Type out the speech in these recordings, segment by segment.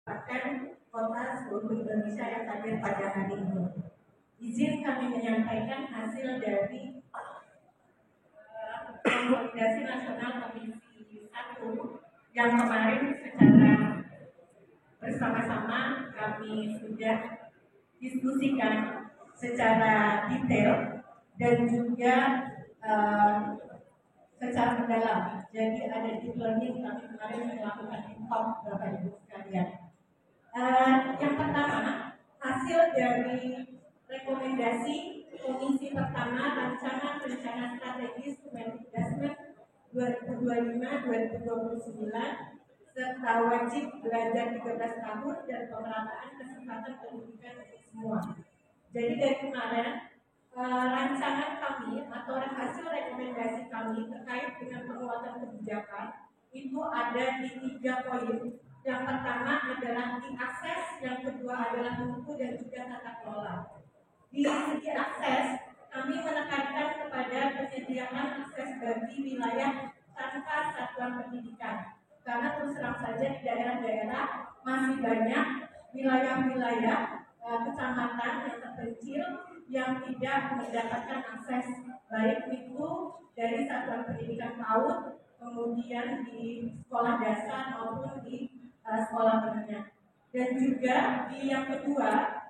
Kabupaten Kota seluruh Indonesia yang hadir pada hari ini. Izin kami menyampaikan hasil dari konsolidasi nasional Komisi 1 yang kemarin secara bersama-sama kami sudah diskusikan secara detail dan juga secara mendalam. Jadi ada deep learning kami kemarin melakukan inform Bapak Ibu sekalian. Yang pertama, hasil dari rekomendasi Komisi pertama Rancangan Rencana Strategis Investment 2025-2029 serta wajib belajar 13 tahun dan pemerataan kesempatan pendidikan untuk semua. Jadi dari kemarin rancangan kami atau hasil rekomendasi kami terkait dengan penguatan kebijakan itu ada di 3 poin. Yang pertama adalah diakses, yang kedua adalah mutu dan juga tata kelola. Di segi akses, kami menekankan kepada penyediaan akses bagi wilayah tanpa satuan pendidikan. Karena terus terang saja di daerah-daerah masih banyak wilayah-wilayah kecamatan yang terpencil yang tidak mendapatkan akses baik itu dari satuan pendidikan PAUD, kemudian di sekolah dasar maupun di sekolah menengah. Dan juga di yang kedua,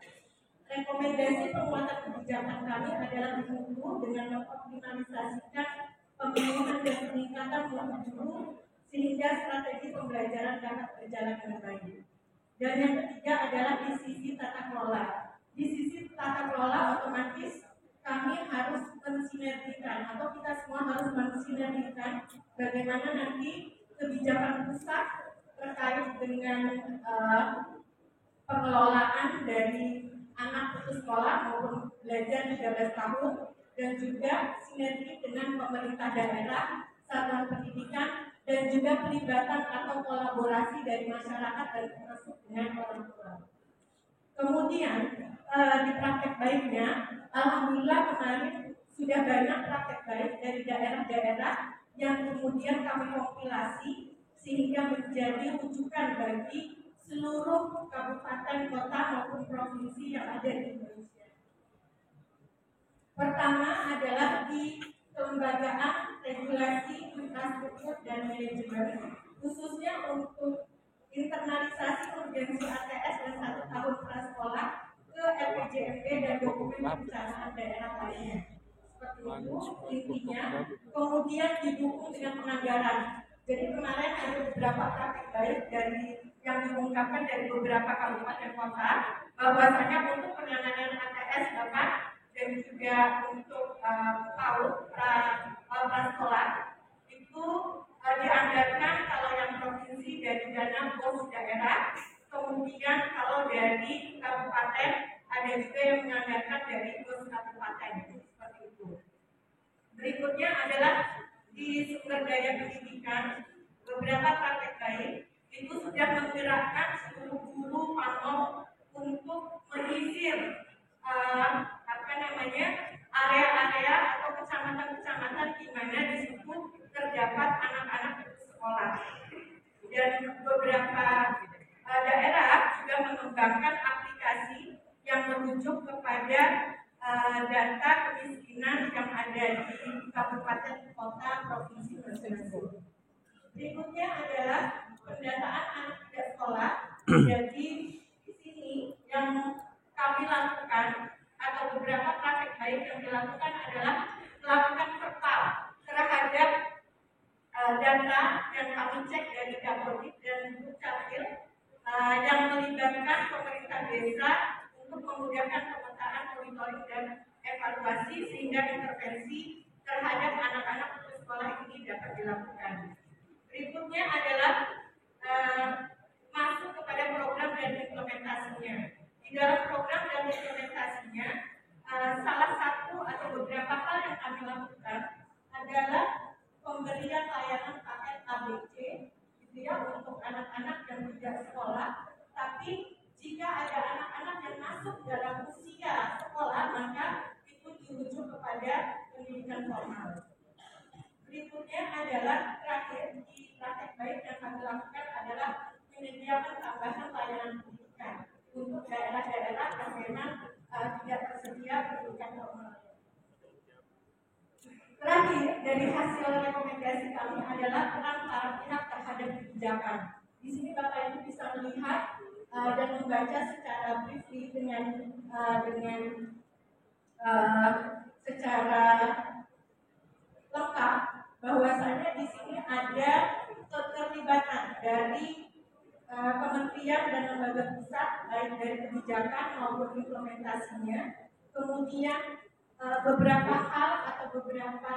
rekomendasi penguatan kebijakan kami adalah didukung dengan mengoptimalisasikan pembimbingan dan peningkatan mutu guru sehingga strategi pembelajaran dapat berjalan dengan baik. Dan yang ketiga adalah di sisi tata kelola. Di sisi tata kelola otomatis kami harus mensinergikan atau kita semua harus mensinergikan bagaimana nanti kebijakan pusat terkait dengan pengelolaan dari anak putus sekolah maupun belajar 13 tahun dan juga sinergi dengan pemerintah daerah, satuan pendidikan dan juga pelibatan atau kolaborasi dari masyarakat dan termasuk dengan orang tua. Kemudian di praktek baiknya, alhamdulillah kemarin sudah banyak praktek baik dari daerah-daerah yang kemudian kami kompilasi sehingga menjadi rujukan bagi seluruh kabupaten, kota maupun provinsi yang ada di Indonesia. Pertama adalah di kelembagaan regulasi infrastruktur dan manajemen, khususnya untuk internalisasi urgensi ATS dan 1 tahun prasekolah ke LPJMD dan dokumen perencanaan daerah lainnya. Seperti itu intinya. Kemudian didukung dengan penganggaran. Jadi kemarin ada beberapa praktik baik dari yang diungkapkan dari beberapa kabupaten kota, bahwasanya untuk penanganan ATS dapat dan juga untuk PAUD prasekolah itu dianggarkan kalau yang provinsi dari dana pos daerah, kemudian kalau dari kabupaten ada juga yang menganggarkan dari pos kabupaten, seperti itu. Berikutnya adalah di sumber daya pendidikan, beberapa praktek baik itu sudah menggerakkan seluruh guru PANOP untuk menyisir area-area atau kecamatan-kecamatan di mana di situ terdapat anak-anak putus sekolah. Dan beberapa daerah juga mengembangkan aplikasi yang merujuk kepada data kemiskinan yang ada di kabupaten, kota, provinsi masing-masing. Berikutnya adalah pendataan anak tidak sekolah. Jadi di sini yang kami lakukan atau beberapa praktek baik yang dilakukan adalah melakukan verpal terhadap data yang kami cek dari Dapodik dan Dukcapil yang melibatkan pemerintah desa untuk memudahkan pemetaan, monitoring dan evaluasi sehingga intervensi terhadap anak-anak putus sekolah ini dapat dilakukan. Berikutnya adalah masuk kepada program dan implementasinya. Di dalam program dan implementasinya, salah satu atau beberapa hal yang kami lakukan adalah pemberian layanan paket ABC, gitu ya, untuk anak-anak yang tidak sekolah. Tapi jika ada anak-anak yang masuk dalam usia sekolah, maka itu dirujuk kepada pendidikan formal. Berikutnya adalah terakhir di praktek baik yang kami lakukan adalah menyediakan tambahan pelayanan pendidikan untuk daerah-daerah yang memang tidak tersedia pendidikan formal. Terakhir, dari hasil rekomendasi kami adalah peran para pihak terhadap kebijakan. Di sini Bapak Ibu bisa melihat dan membaca secara briefly secara lengkap bahwasanya di sini ada keterlibatan dari kementerian dan lembaga pusat baik dari kebijakan maupun implementasinya, kemudian beberapa hal atau beberapa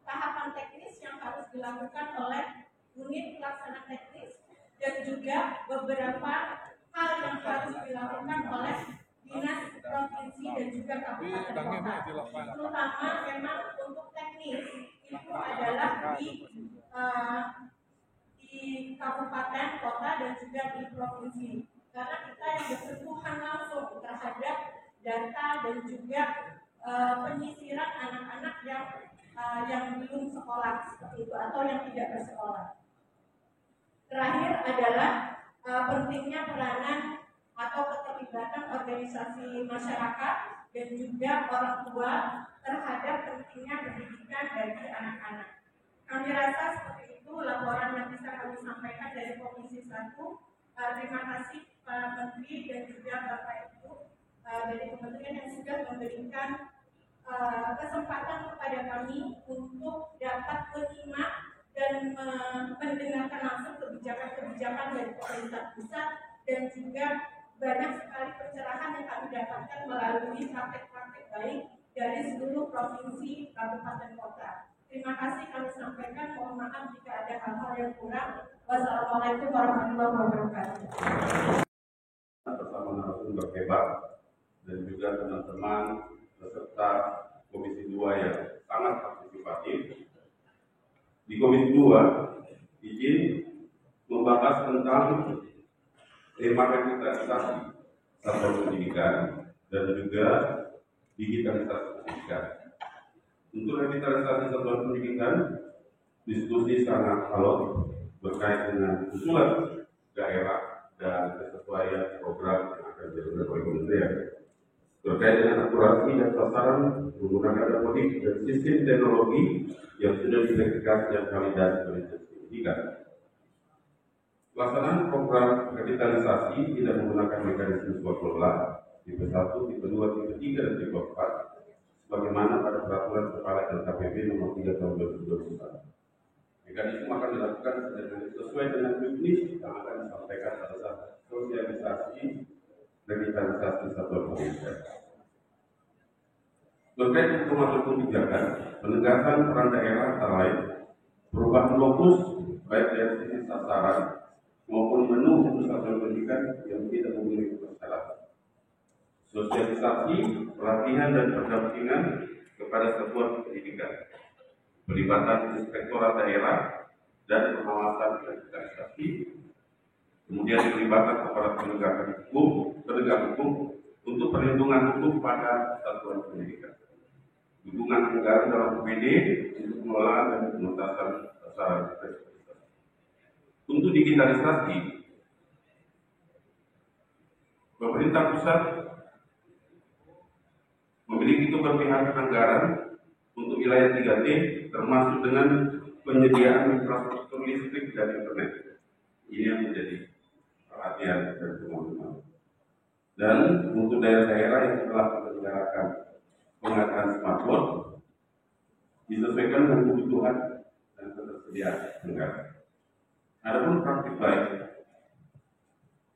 tahapan teknis yang harus dilakukan oleh unit pelaksana teknis dan juga beberapa hal yang harus dilakukan oleh dinas provinsi dan juga kabupaten kota. Terutama memang untuk teknis itu adalah di kabupaten, kota dan juga di provinsi. Karena kita yang bersentuhan langsung terhadap data dan juga penyisiran anak-anak yang belum sekolah seperti itu atau yang tidak bersekolah. Terakhir adalah pentingnya peranan atau keterlibatan organisasi masyarakat dan juga orang tua terhadap pentingnya pendidikan bagi anak-anak. Kami rasa seperti itu laporan yang bisa kami sampaikan dari Komisi 1. Terima kasih Pak Menteri dan juga Bapak Ibu dari Kementerian yang sudah memberikan kesempatan kepada kami untuk dapat menyimak dan mendengarkan langsung kebijakan-kebijakan dari pemerintah pusat dan juga banyak sekali pencerahan yang kami dapatkan melalui praktek-praktek baik dari seluruh provinsi, kabupaten, kota. Terima kasih kami sampaikan. Mohon maaf jika ada hal-hal yang kurang. Wassalamualaikum warahmatullahi wabarakatuh. Bersama narasumber hebat dan juga teman-teman peserta Komisi 2 yang sangat partisipatif. Di Komisi 2 izin membahas tentang tema revitalisasi satuan pendidikan dan juga digitalisasi pendidikan. Untuk revitalisasi satuan pendidikan, diskusi sangat alot berkait dengan usulan daerah dan kesesuaian program yang akan dilakukan oleh kementerian terkait dengan akurasi dan sasaran menggunakan metode dan sistem teknologi yang sudah diverifikasi dan validasi oleh Dinas Pendidikan. Pelaksanaan program revitalisasi tidak menggunakan mekanisme swot kelola tipe 1, tipe 2, tipe 3, dan tipe 4 sebagaimana pada peraturan kepala LKPP nomor 3 tahun 2021. Mekanisme akan dilakukan sesuai dengan juknis yang akan disampaikan pada saat sosialisasi revitalisasi satuan pendidikan. Terkait dengan pemasukan kebijakan, penegasan peran daerah antara lain perubahan fokus baik dari sisi sasaran maupun menu untuk satuan pendidikan yang tidak memiliki persyaratan. Sosialisasi, pelatihan dan pendampingan kepada satuan pendidikan, pelibatan inspektorat daerah dan pengawasan revitalisasi, kemudian pelibatan aparat penegak hukum untuk perlindungan hukum pada satuan pendidikan, dukungan anggaran dalam APBD untuk pengelolaan dan penuntasan sasaran revitalisasi. Untuk digitalisasi, pemerintah pusat memiliki keberpihakan anggaran untuk wilayah 3T termasuk dengan penyediaan infrastruktur listrik dan internet. Ini yang menjadi perhatian dari teman-teman. Dan untuk daerah-daerah yang telah menyelenggarakan pengadaan smartphone disesuaikan dengan kebutuhan dan ketersediaan anggaran. Adapun praktik baik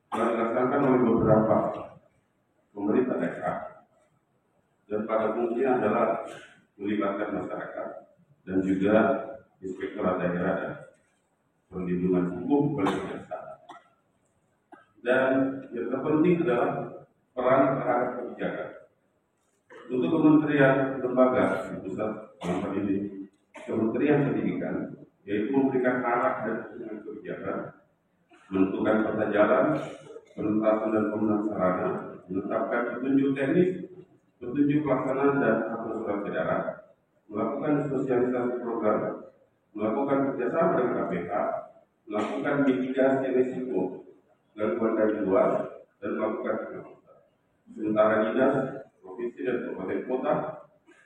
telah dilaksanakan oleh beberapa pemerintah daerah dan pada fungsinya adalah melibatkan masyarakat dan juga inspektorat daerah dan perlindungan hukum oleh kejaksaan. Dan yang terpenting adalah peran terhadap kebijakan. Untuk kementerian lembaga di pusat dalam hal ini Kementerian Pendidikan, yaitu memberikan arah dan dukungan kebijakan, menentukan peta jalan, penuntasan dan pemenuhan sarana, menetapkan petunjuk teknis, petunjuk pelaksanaan dan atur surat edaran, melakukan sosialisasi program, melakukan kerjasama dengan KPK, melakukan mitigasi risiko, gangguan dari luar dan melakukan pengawasan. Sementara dinas, provinsi dan kabupaten kota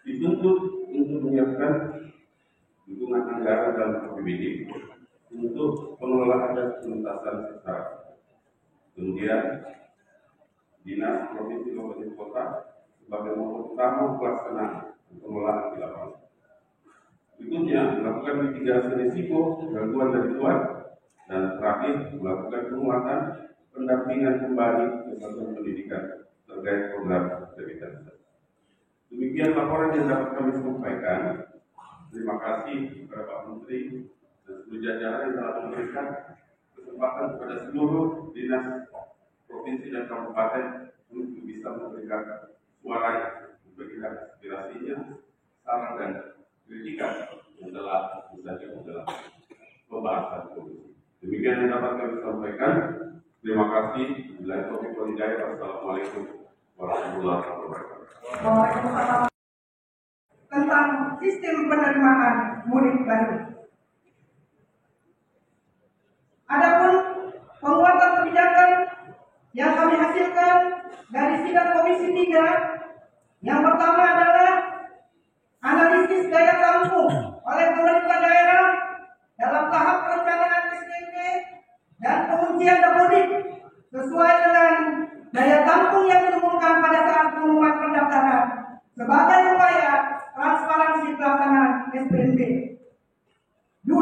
dituntut untuk menyiapkan dukungan anggaran dalam APBD untuk pengelolaan dan penuntasan secara. Kemudian dinas, provinsi, kabupaten kota sebagai motor utama pelaksanaan pengelolaan di lapangan. Berikutnya, melakukan mitigasi risiko gangguan dari luar, dan terakhir melakukan penguatan pendampingan kembali ke satuan pendidikan terkait program revitalisasi. Demikian laporan yang dapat kami sampaikan. Terima kasih kepada Pak Menteri dan seluruh jajaran yang telah memberikan kesempatan kepada seluruh dinas provinsi dan kabupaten untuk bisa memberikan suaranya, memberikan aspirasinya, saran dan kritikan yang telah disajikan dalam pembahasan komisi. Demikian yang dapat kami sampaikan. Terima kasih. Bila taufiq wal hidayah. Wassalamualaikum warahmatullahi wabarakatuh. Waalaikumsalam. Tentang sistem penerimaan murid baru. Adapun penguatan kebijakan yang kami hasilkan dari sidang Komisi 3, yang pertama adalah analisis daya tampung oleh pemerintah daerah dalam tahap perencanaan SPNB dan pengujian dapodik sesuai dengan daya tampung yang diumumkan pada saat pengumuman pendaftaran sebagai upaya transparansi pelaksanaan SPNB. 2.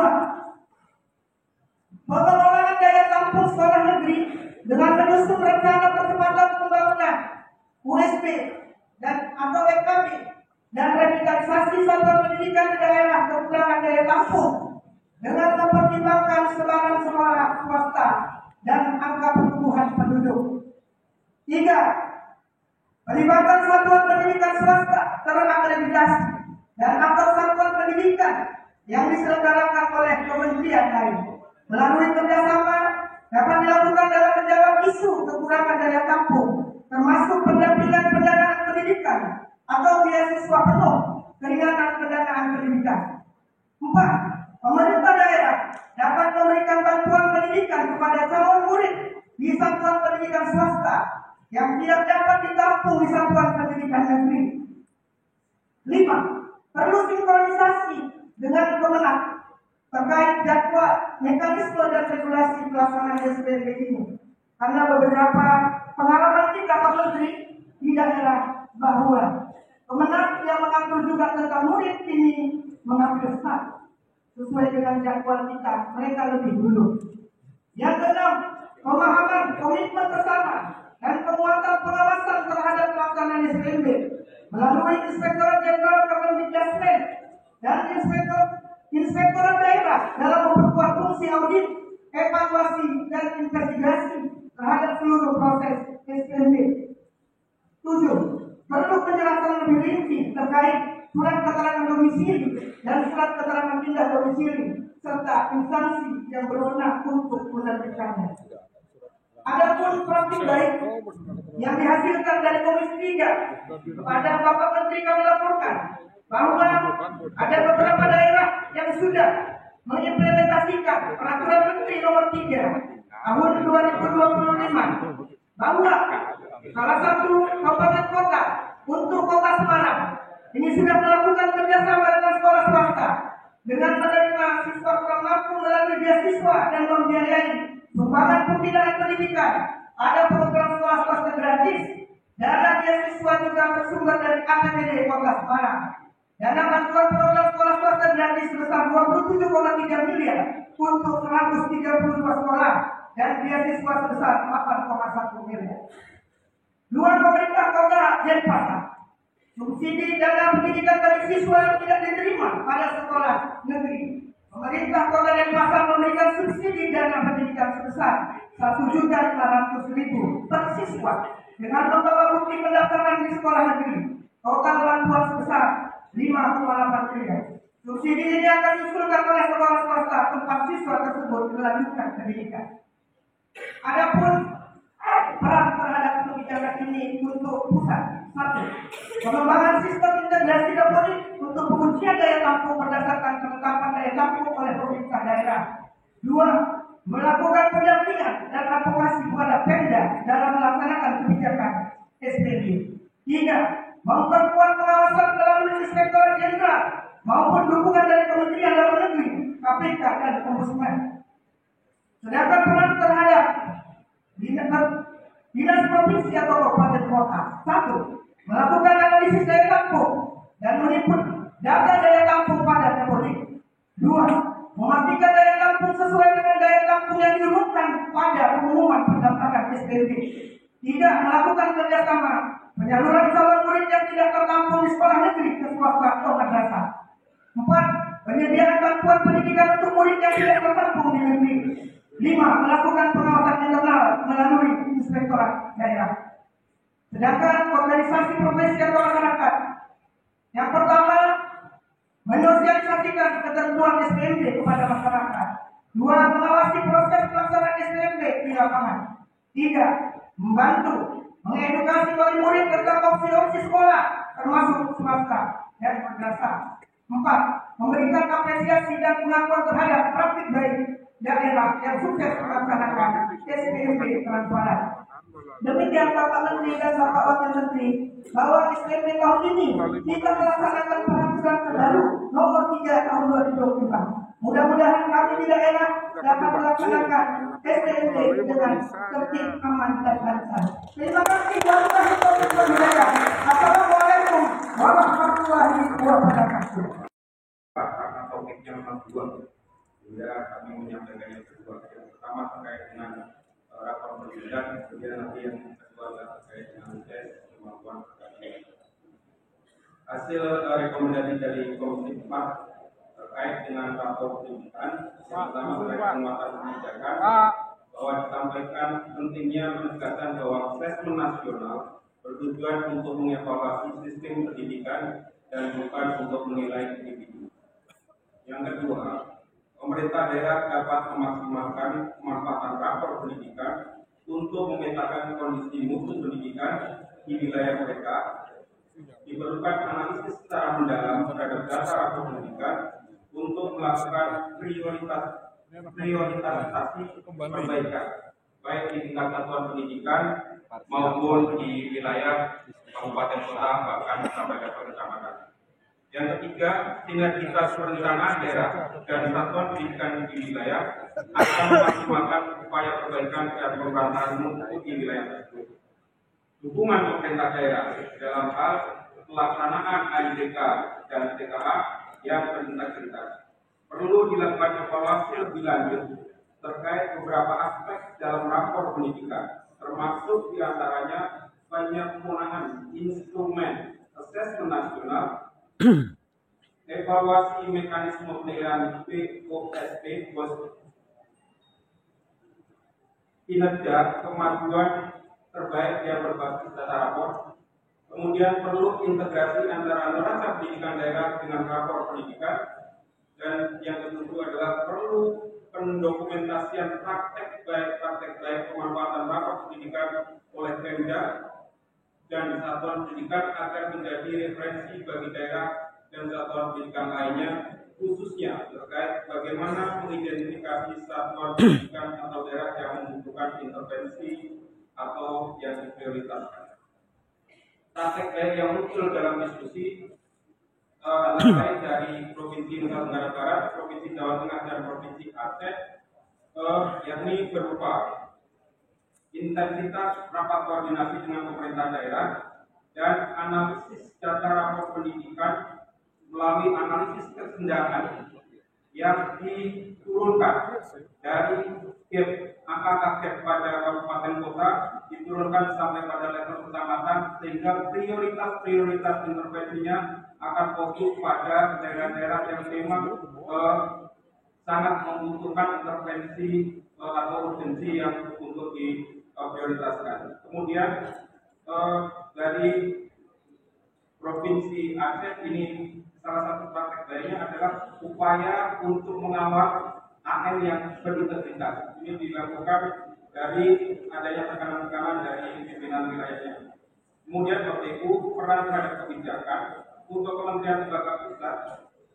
Pengelolaan daya tampung sekolah negeri dengan menyusun rencana percepatan pembangunan USP dan atau FKB dan revitalisasi satuan pendidikan di daerah kekurangan daya tampung dengan mempertimbangkan sebaran sekolah swasta dan angka pertumbuhan penduduk. 3. Pelibatan satuan pendidikan swasta terakreditasi dan atau satuan pendidikan yang diselenggarakan oleh kementerian lain melalui kerjasama dapat dilakukan dalam menjawab isu kekurangan daya tampung, termasuk pendampingan pendanaan pendidikan atau beasiswa penuh keringanan pendanaan pendidikan. 4. Pemerintah daerah dapat memberikan bantuan pendidikan kepada calon murid di satuan pendidikan swasta yang tidak dapat ditampung di satuan pendidikan negeri. 5. Perlu sinkronisasi dengan Kemenak terkait jadwal, mekanisme dan regulasi pelaksanaan SPNB ini. Karena beberapa pengalaman kita Pak Menteri di daerah bahwa Kemenak yang mengatur juga tentang murid ini mengambil start sesuai dengan jadwal kita, mereka lebih dulu. Yang keenam, pemahaman komitmen bersama dan penguatan pengawasan terhadap pelaksanaan SPNB melalui Inspektorat Jenderal Kemendikbudristek dan Inspektorat Daerah dalam memperkuat fungsi audit, evaluasi dan investigasi terhadap seluruh proses SPNB. 7. Perlu penjelasan lebih rinci terkait surat keterangan domisili dan surat keterangan pindah domisili serta instansi yang berwenang untuk menerbitkannya. Adapun praktik baik yang dihasilkan dari Komisi 3 kepada Bapak Menteri kami laporkan bahwa ada beberapa daerah yang sudah mengimplementasikan Peraturan Menteri Nomor 3 Tahun 2025 bahwa salah satu kabupaten kota untuk Kota Semarang ini sudah melakukan kerjasama dengan sekolah swasta dengan menerima siswa kurang mampu melalui beasiswa dan membiayai sumbangan pembinaan pendidikan. Ada program sekolah swasta gratis. Dana beasiswa juga bersumber dari APBD Kota Semarang. Dana bantuan program sekolah swasta gratis sebesar 27,3 miliar untuk 132 sekolah dan beasiswa sebesar 4,1 miliar. 2. Pemerintah Kota Denpasar subsidi dana pendidikan bagi siswa yang tidak diterima pada sekolah negeri. Pemerintah Kota Denpasar memberikan subsidi dana pendidikan sebesar 1.500.000 per siswa dengan membawa bukti pendaftaran di sekolah negeri. Total bantuan sebesar 5,8 miliar. Subsidi ini akan diusulkan oleh sekolah swasta tempat siswa tersebut melanjutkan pendidikan. Adapun peran terhadap kebijakan ini untuk pusat. 1. Pengembangan sistem integrasi dapodik untuk pengujian daya tampung berdasarkan penetapan daya tampung oleh pemerintah daerah. 2. Melakukan pendampingan dan advokasi kepada kota. 1. Melakukan analisis daya tampung dan meniput data daya tampung pada Depodik. 2. Memastikan daya tampung sesuai dengan daya tampung yang diumumkan pada pengumuman pendaftaran SPMB. Tidak melakukan kerjasama penyaluran calon murid yang tidak tertampung di sekolah negeri ke swasta atau madrasah. 4. Penyediaan bantuan pendidikan untuk murid yang tidak tertampung di negeri. 5. Melakukan pengawasan internal melalui inspektorat daerah. Sedangkan organisasi profesi atau masyarakat, yang pertama, menyosialisasikan ketentuan SPMB kepada masyarakat. 2. Mengawasi proses pelaksanaan SPMB di lapangan. 3. Membantu mengedukasi wali murid tentang opsi-opsi sekolah, termasuk swasta dan madrasah. 4. Memberikan apresiasi dan pengakuan terhadap praktik baik daerah yang sukses melaksanakan SPMB transparan. Demikian Bapak Menteri dan Bapak Wakil Menteri, bahwa SPMB tahun ini kita melaksanakan peraturan terbaru nomor 3 tahun 2025. Mudah-mudahan kami di daerah dapat melaksanakan SPMB dengan tertib, aman, dan lancar. Terima kasih. Assalamualaikum warahmatullahi wabarakatuh. Karena topiknya memang dua, sehingga kami menyampaikan yang kedua. Yang pertama terkait dengan rapor penelitian, kemudian nanti yang kedua adalah terkait dengan tes kemampuan akademik. Hasil rekomendasi dari Komisi 4 terkait dengan rapor pendidikan, yang pertama terkait penguatan kebijakan, bahwa disampaikan pentingnya penegasan bahwa asesmen nasional bertujuan untuk mengevaluasi sistem pendidikan dan bukan untuk menilai individu. Yang kedua, pemerintah daerah dapat memaksimalkan pemanfaatan rapor pendidikan untuk memetakan kondisi mutu pendidikan di wilayah mereka. Diperlukan analisis secara mendalam terhadap data rapor pendidikan untuk melakukan prioritasasi perbaikan, baik di tingkat satuan pendidikan maupun di wilayah kabupaten kota bahkan sampai level kecamatan. Yang ketiga, sinergitas perencanaan daerah dan satuan pendidikan di wilayah akan memaksimalkan upaya perbaikan dan pemberantasan mutu di wilayah tersebut. Dukungan pemerintah daerah dalam hal pelaksanaan AIDK dan TKA yang berintegritas. Perlu dilakukan evaluasi lebih lanjut terkait beberapa aspek dalam rapor pendidikan, termasuk diantaranya penyempurnaan instrumen asesmen nasional, evaluasi mekanisme penilaian POSP, kinerja kemajuan terbaik yang berbasis data rapor. Kemudian perlu integrasi antara neraca pendidikan daerah dengan rapor pendidikan. Dan yang kedua adalah perlu pendokumentasian praktek baik pemanfaatan rapor pendidikan oleh Pemda dan satuan pendidikan agar menjadi referensi bagi daerah dan satuan pendidikan lainnya, khususnya terkait bagaimana mengidentifikasi satuan pendidikan atau daerah yang membutuhkan intervensi atau yang diprioritaskan. Praktek baik yang muncul dalam diskusi antara lain dari Provinsi Nusa Tenggara Barat, Provinsi Jawa Tengah, dan Provinsi Aceh, yakni berupa intensitas rapat koordinasi dengan pemerintah daerah dan analisis data rapor pendidikan melalui analisis kesenjangan yang diturunkan dari angka gap pada kabupaten kota diturunkan sampai pada level kecamatan, sehingga prioritas intervensinya akan fokus pada daerah-daerah yang memang sangat membutuhkan intervensi atau urgensi yang untuk diprioritaskan. Kemudian dari Provinsi Aceh ini salah satu praktek lainnya adalah upaya untuk mengawal AN yang berintegritas. Ini dilakukan dari adanya tekanan-tekanan dari pimpinan wilayahnya. Kemudian BPU peran terhadap kebijakan untuk Kementerian Lembaga Pusat,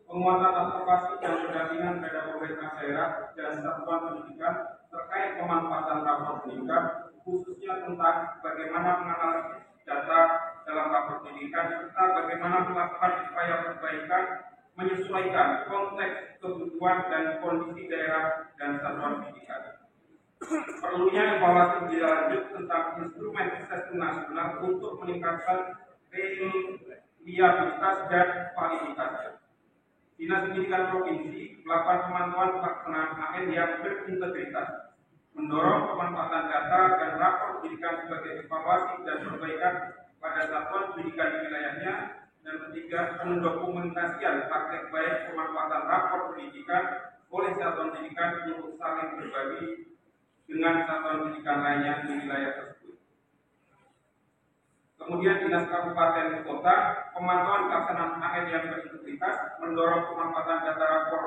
penguatan advokasi dan pendampingan terhadap pemerintah daerah dan satuan pendidikan terkait pemanfaatan rapor pendidikan, khususnya tentang bagaimana menganalisis data dalam rapor pendidikan serta bagaimana melakukan upaya perbaikan menyesuaikan konteks kebutuhan dan kondisi daerah dan satuan pendidikan. Perlunya evaluasi lebih lanjut tentang instrumen assessment nasional untuk meningkatkan reliabilitas dan kualitasnya. Dinas Pendidikan Provinsi melakukan pemantauan pelaksanaan AN yang berintegritas, mendorong pemanfaatan data dan rapor pendidikan sebagai evaluasi dan perbaikan pada satuan pendidikan di wilayahnya, dan ketiga, pendokumentasian praktek baik pemanfaatan rapor pendidikan oleh satuan pendidikan untuk saling berbagi dengan satuan pendidikan lainnya di wilayah tersebut. Kemudian Dinas Kabupaten Kota pemantauan pelaksanaan AN yang berintegritas, mendorong pemanfaatan data rapor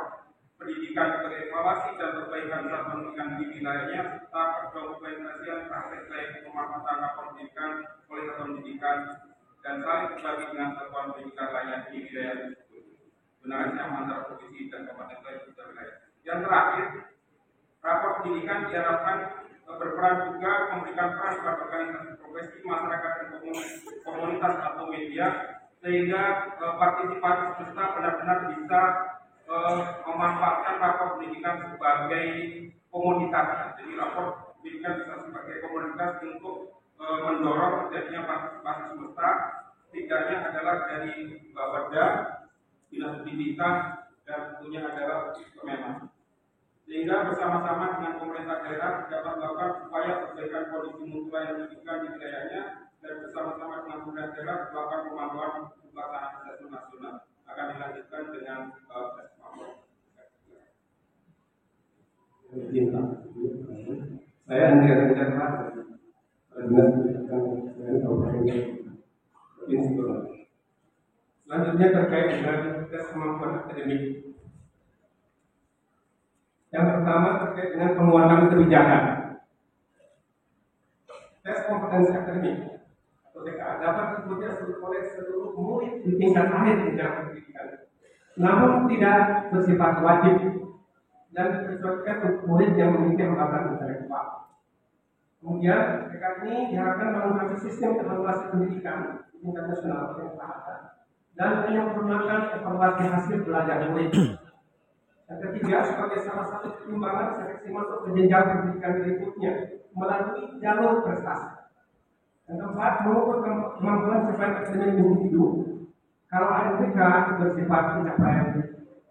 pendidikan sebagai evaluasi dan perbaikan satuan pendidikan di wilayahnya, serta pendokumentasian praktek baik pemanfaatan rapor pendidikan oleh satuan pendidikan dan saling berbagi dengan satuan pendidikan lainnya di wilayah tersebut. Benarnya antara provinsi dan kabupaten lain di wilayah. Yang terakhir, rapor pendidikan diharapkan berperan juga memberikan peran pada organisasi profesi, masyarakat dan komunitas atau media, sehingga partisipasi semesta benar-benar bisa memanfaatkan rapor pendidikan sebagai komoditas. Jadi rapor pendidikan bisa sebagai komoditas untuk mendorong terjadinya partisipasi semesta, setidaknya adalah dari Bapeda, Dinas Pendidikan, dan tentunya adalah Kemenhan. Sehingga bersama-sama dengan pemerintah daerah dapat melakukan upaya perbaikan kondisi mutu layanan pendidikan di wilayahnya, dan bersama-sama dengan pemerintah daerah melakukan pemantauan pelaksanaan assessment nasional. Akan dilanjutkan dengan saya Andrea Rencana Dinas Pendidikan Kabupaten Provinsi Goa. Selanjutnya terkait dengan tes kemampuan akademik. Yang pertama terkait dengan penguatan kebijakan. Tes kompetensi akademik atau TKA dapat diikuti oleh seluruh murid di tingkat akhir jenjang pendidikan, namun tidak bersifat wajib dan diperuntukkan untuk murid yang memiliki hambatan intelektual. Kemudian TKA ini diharapkan melengkapi sistem evaluasi pendidikan di tingkat nasional yang telah ada dan menyempurnakan evaluasi hasil belajar murid. Yang ketiga, sebagai salah satu pertimbangan seleksi masuk ke jenjang pendidikan berikutnya melalui jalur prestasi. Yang keempat, mengukur kemampuan sifat akademik individu. Kalau ANPK bersifat pencapaian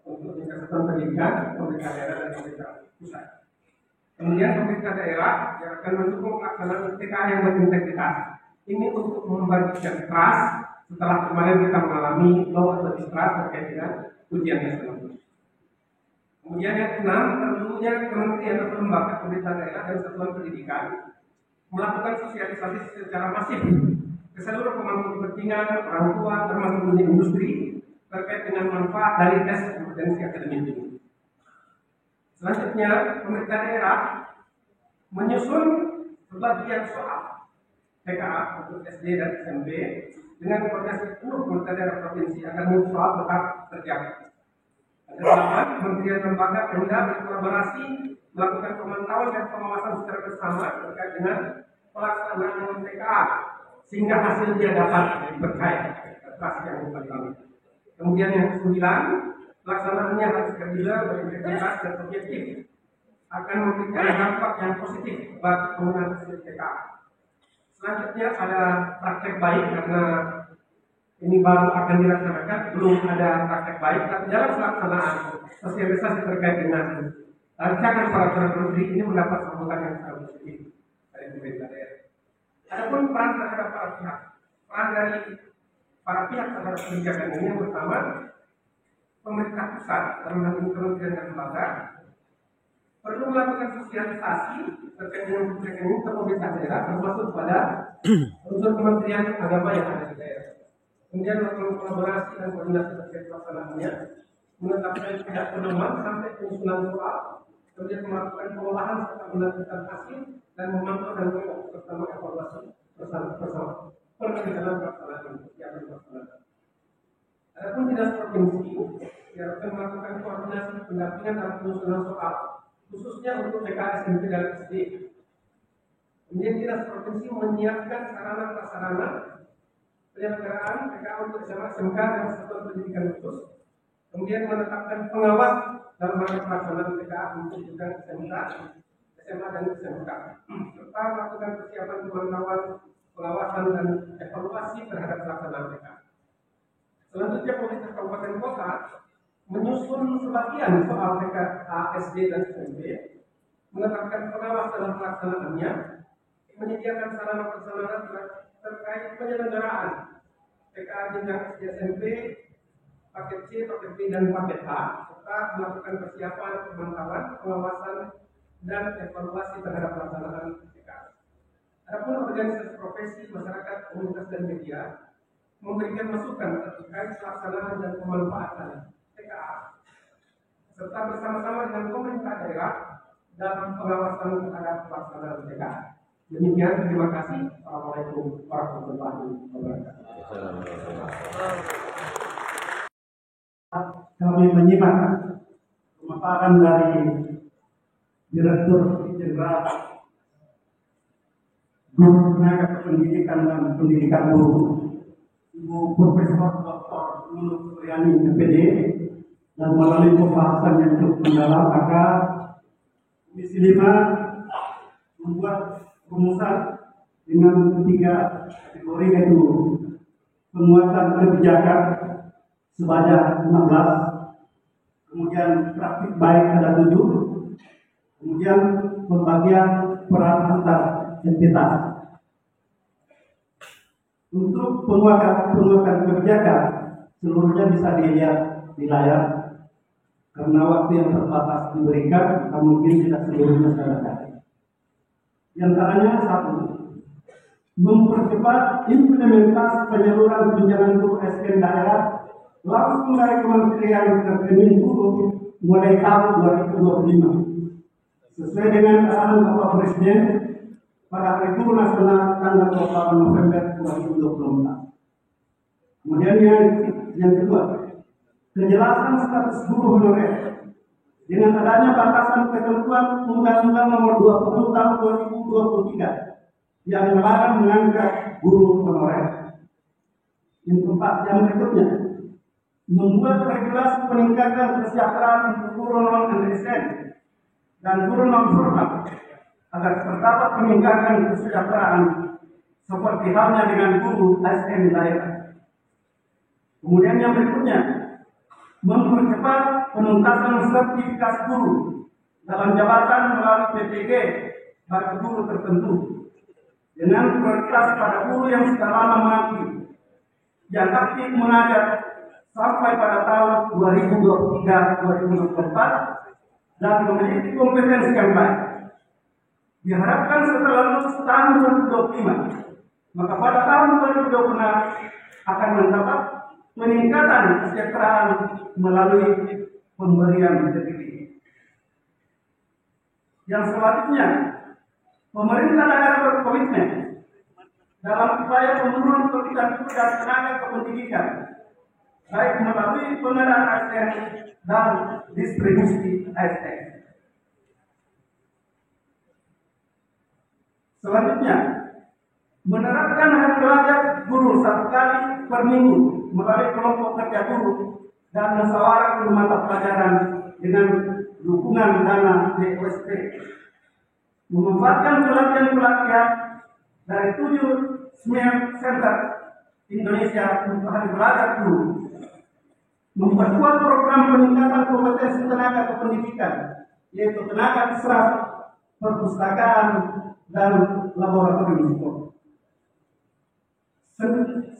untuk tingkat satuan pendidikan, pemerintah daerah dan pemerintah pusat. Kemudian pemerintah daerah yang akan mendukung pelaksanaan TKA yang berintegritas. Ini untuk membagikan trust setelah kemarin kita mengalami low atau distrust terkait dengan ujian nasional. Kemudian yang keenam, perlunya kementerian atau lembaga pemerintah daerah dan satuan pendidikan melakukan sosialisasi secara masif ke seluruh pemangku kepentingan, orang tua, termasuk dunia industri terkait dengan manfaat dari tes kompetensi akademik ini. Selanjutnya, pemerintah daerah menyusun sebagian soal TKA untuk SD dan SMP dengan koordinasi penuh pemerintah daerah provinsi agar soal tetap terjaga. Ada kementerian lembaga Pemda berkolaborasi melakukan pemantauan dan pengawasan secara bersama terkait dengan pelaksanaan TKA sehingga hasilnya dapat dipercaya atas yang diperlukan. Kemudian yang ke-9, pelaksanaannya harus kredibel, berintegritas dan objektif, akan memberikan dampak yang positif bagi penggunaan hasil TKA. Selanjutnya ada praktek baik, karena ini baru akan dilaksanakan, belum ada praktek baik, tapi dalam pelaksanaan sosialisasi terkait dengan rancangan peraturan menteri ini mendapat sambutan yang sangat positif dari pemerintah daerah. Adapun peran terhadap para pihak, peran dari para pihak terhadap kebijakan ini yang pertama, pemerintah pusat dalam hal ini kementerian dan lembaga perlu melakukan sosialisasi terkait dengan kebijakan ini ke pemerintah daerah, termasuk pada unsur kementerian agama yang ada di daerah. Kemudian melakukan kolaborasi dan koordinasi terkait pelaksanaannya, menetapkan pihak pedoman sampai penyusunan soal, kemudian melakukan pengolahan serta menentukan hasil dan memantau dan mengukur bersama evaluasi bersama dalam pelaksanaan yang dilaksanakan. Adapun dinas provinsi diharapkan melakukan koordinasi pendampingan dalam penyusunan soal, khususnya untuk TKA SMP dan SD. Kemudian dinas provinsi menyiapkan sarana prasarana penyelenggaraan TKA untuk SMA, SMK dan satuan pendidikan khusus. Kemudian menetapkan pengawas dalam rangka pelaksanaan TKA untuk jenjang SMK, SMA dan SMK, serta melakukan persiapan pemantauan, pengawasan dan evaluasi terhadap pelaksanaan TK. Selanjutnya pemerintah kabupaten kota menyusun sebagian soal TK SD dan SMP, menetapkan pengawas dalam pelaksanaannya, menyediakan sarana prasarana terkait penyelenggaraan TK jenjang SD SMP, paket C, paket B, dan paket A, serta melakukan persiapan pemantauan, pengawasan, dan evaluasi terhadap pelaksanaan TK. Adapun organisasi profesi, masyarakat, komunitas, dan media memberikan masukan terkait pelaksanaan dan pemanfaatan TKA, serta bersama-sama dengan pemerintah daerah dalam pengawasan terhadap pelaksanaan TKA. Demikian, terima kasih. Assalamualaikum warahmatullahi wabarakatuh. Kami menyimak pemaparan dari Direktur Jenderal Guru Tenaga Kependidikan dan Pendidikan Guru, Ibu Profesor Dr. Nunuk Suryani MPD, dan melalui pembahasan yang cukup mendalam, maka Komisi 5 membuat rumusan dengan 3 kategori, yaitu penguatan kebijakan sebanyak 16, kemudian praktik baik ada 7, kemudian pembagian peran antar entitas. Untuk penguatan kebijakan seluruhnya bisa dilihat di layar, karena waktu yang terbatas diberikan, mungkin tidak seluruhnya saya bacakan. Di antaranya 1, mempercepat implementasi penyaluran tunjangan guru SDN daerah langsung dari Kementerian Kemendikbud mulai tahun 2025 sesuai dengan arahan Bapak Presiden pada Hari Guru Nasional tanggal 28 November 2024. Kemudian yang kedua, kejelasan status guru honorer dengan adanya batasan ketentuan Undang-Undang Nomor 20 Tahun 2023 yang melarang mengangkat guru honorer. Yang keempat, yang berikutnya, membuat regulasi peningkatan kesejahteraan untuk guru non-ASN dan guru non-formal agar terdapat peningkatan kesejahteraan seperti halnya dengan guru ASN daerah. Kemudian yang berikutnya, mempercepat penuntasan sertifikasi guru dalam jabatan melalui PPG bagi guru tertentu dengan prioritas pada guru yang sudah lama mengabdi, yang aktif mengajar sampai pada tahun 2023-2024 dan memiliki kompetensi yang baik. Diharapkan setelah lulus tahun 2025, maka pada tahun 2026 akan mendapat peningkatan kesejahteraan melalui pemberian sertifikat. Yang selanjutnya, pemerintah daerah berkomitmen dalam upaya pemenuhan kebutuhan guru dan tenaga kependidikan, baik melalui pengadaan ASN dan distribusi ASN. Selanjutnya, menerapkan hari belajar guru 1 kali per minggu melalui kelompok kerja guru dan musyawarah guru mata pelajaran dengan dukungan dana DOSP. Memanfaatkan pelatihan dari 7 SMER Center Indonesia untuk hari belajar guru. Memperkuat program peningkatan kompetensi tenaga kependidikan, yaitu tenaga kesras, perpustakaan, dan laboratorium sekolah.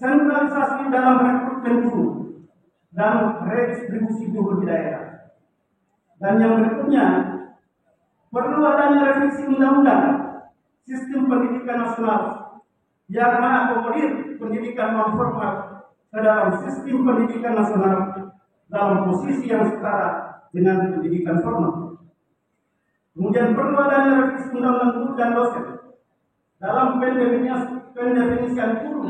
Sentralisasi dalam rekrutmen guru dan redistribusi guru di daerah. Dan yang berikutnya, perlu adanya revisi undang-undang sistem pendidikan nasional yang mengakomodir pendidikan non formal ke dalam sistem pendidikan nasional dalam posisi yang setara dengan pendidikan formal. Kemudian perlu adanya revisi undang-undang guru dan dosen dalam pendefinisian guru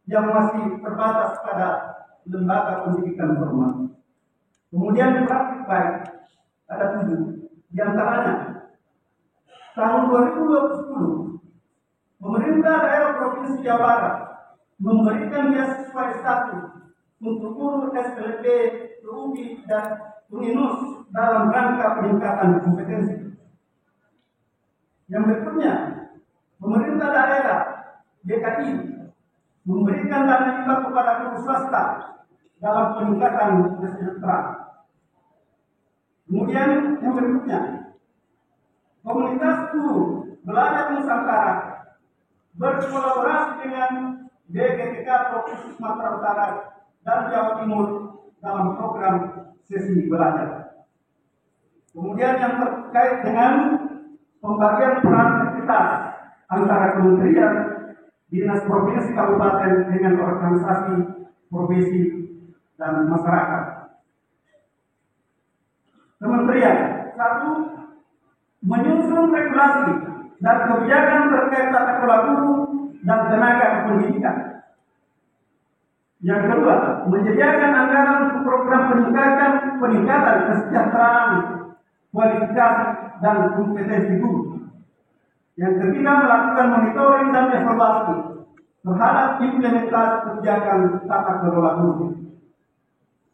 yang masih terbatas pada lembaga pendidikan formal. Kemudian praktik baik ada 7, di antaranya tahun 2020 pemerintah daerah Provinsi Jawa Barat memberikan beasiswa S1 untuk guru SLB, UBI, dan UNINUS dalam rangka peningkatan kompetensi. Yang berikutnya, pemerintah daerah DKI memberikan dana hibah kepada guru swasta dalam peningkatan kesejahteraan. Kemudian yang berikutnya, komunitas guru belajar Nusantara berkolaborasi dengan BGTK Provinsi Sumatera Utara dan Jawa Timur dalam program sesi belajar. Kemudian yang terkait dengan pembagian peran aktivitas antara kementerian, dinas provinsi, kabupaten dengan organisasi profesi dan masyarakat. Kementerian satu, menyusun regulasi dan kebijakan terkait tata kelola guru dan tenaga kependidikan. Yang kedua, menyediakan anggaran untuk program peningkatan kesejahteraan, kualifikasi dan kompetensi guru. Yang ketiga, melakukan monitoring dan evaluasi terhadap implementasi kebijakan tata kelola guru.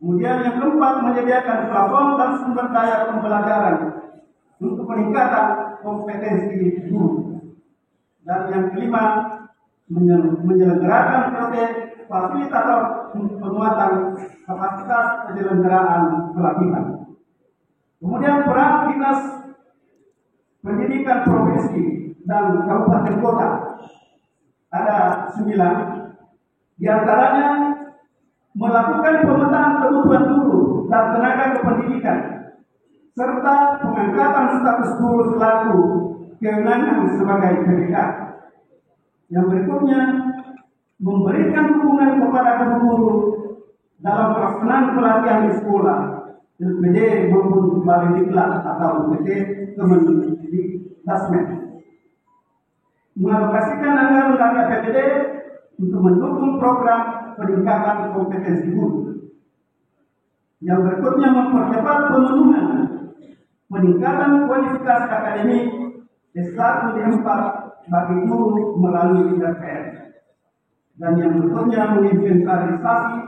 Kemudian yang keempat, menyediakan plafon dan sumber daya pembelajaran untuk peningkatan kompetensi guru. Dan yang kelima, menyelenggarakan proyek fasilitator untuk penguatan kapasitas penyelenggaraan pelatihan. Kemudian peran dinas pendidikan provinsi dan kabupaten kota ada 9, diantaranya melakukan pemetaan kebutuhan guru dan tenaga kependidikan serta pengangkatan status guru selaku kewenangan sebagai PPK. Yang berikutnya, memberikan dukungan kepada guru-guru dalam pelaksanaan pelatihan di sekolah, LPD maupun Balai Diklat atau LPD Kemendikbud. Mengalokasikan anggaran dari APBD untuk mendukung program peningkatan kompetensi guru. Yang berikutnya, mempercepat pemenuhan peningkatan kualifikasi akademik S1 D4 bagi guru melalui IDKR. Dan yang berikutnya, menginventarisasi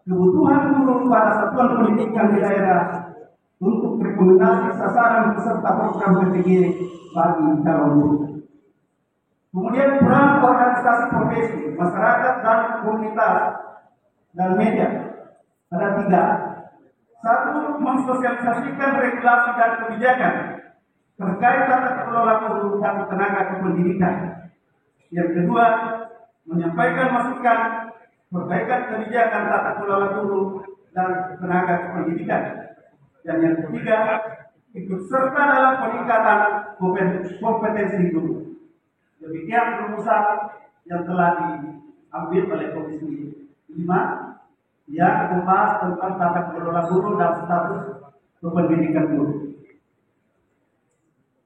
kebutuhan guru pada satuan pendidikan di daerah untuk rekomendasi sasaran peserta program PTG bagi calon guru. Kemudian peran organisasi profesi, masyarakat dan komunitas dan media ada 3. 1, mensosialisasikan regulasi dan kebijakan terkait tata kelola guru dan tenaga kependidikan. Yang kedua, menyampaikan masukan perbaikan kebijakan tata kelola guru dan tenaga kependidikan. Dan yang ketiga, ikut serta dalam peningkatan kompetensi guru. Demikian rumusan yang telah diambil oleh Komisi 5 yang membahas tentang tata kelola guru dan status kependidikan guru.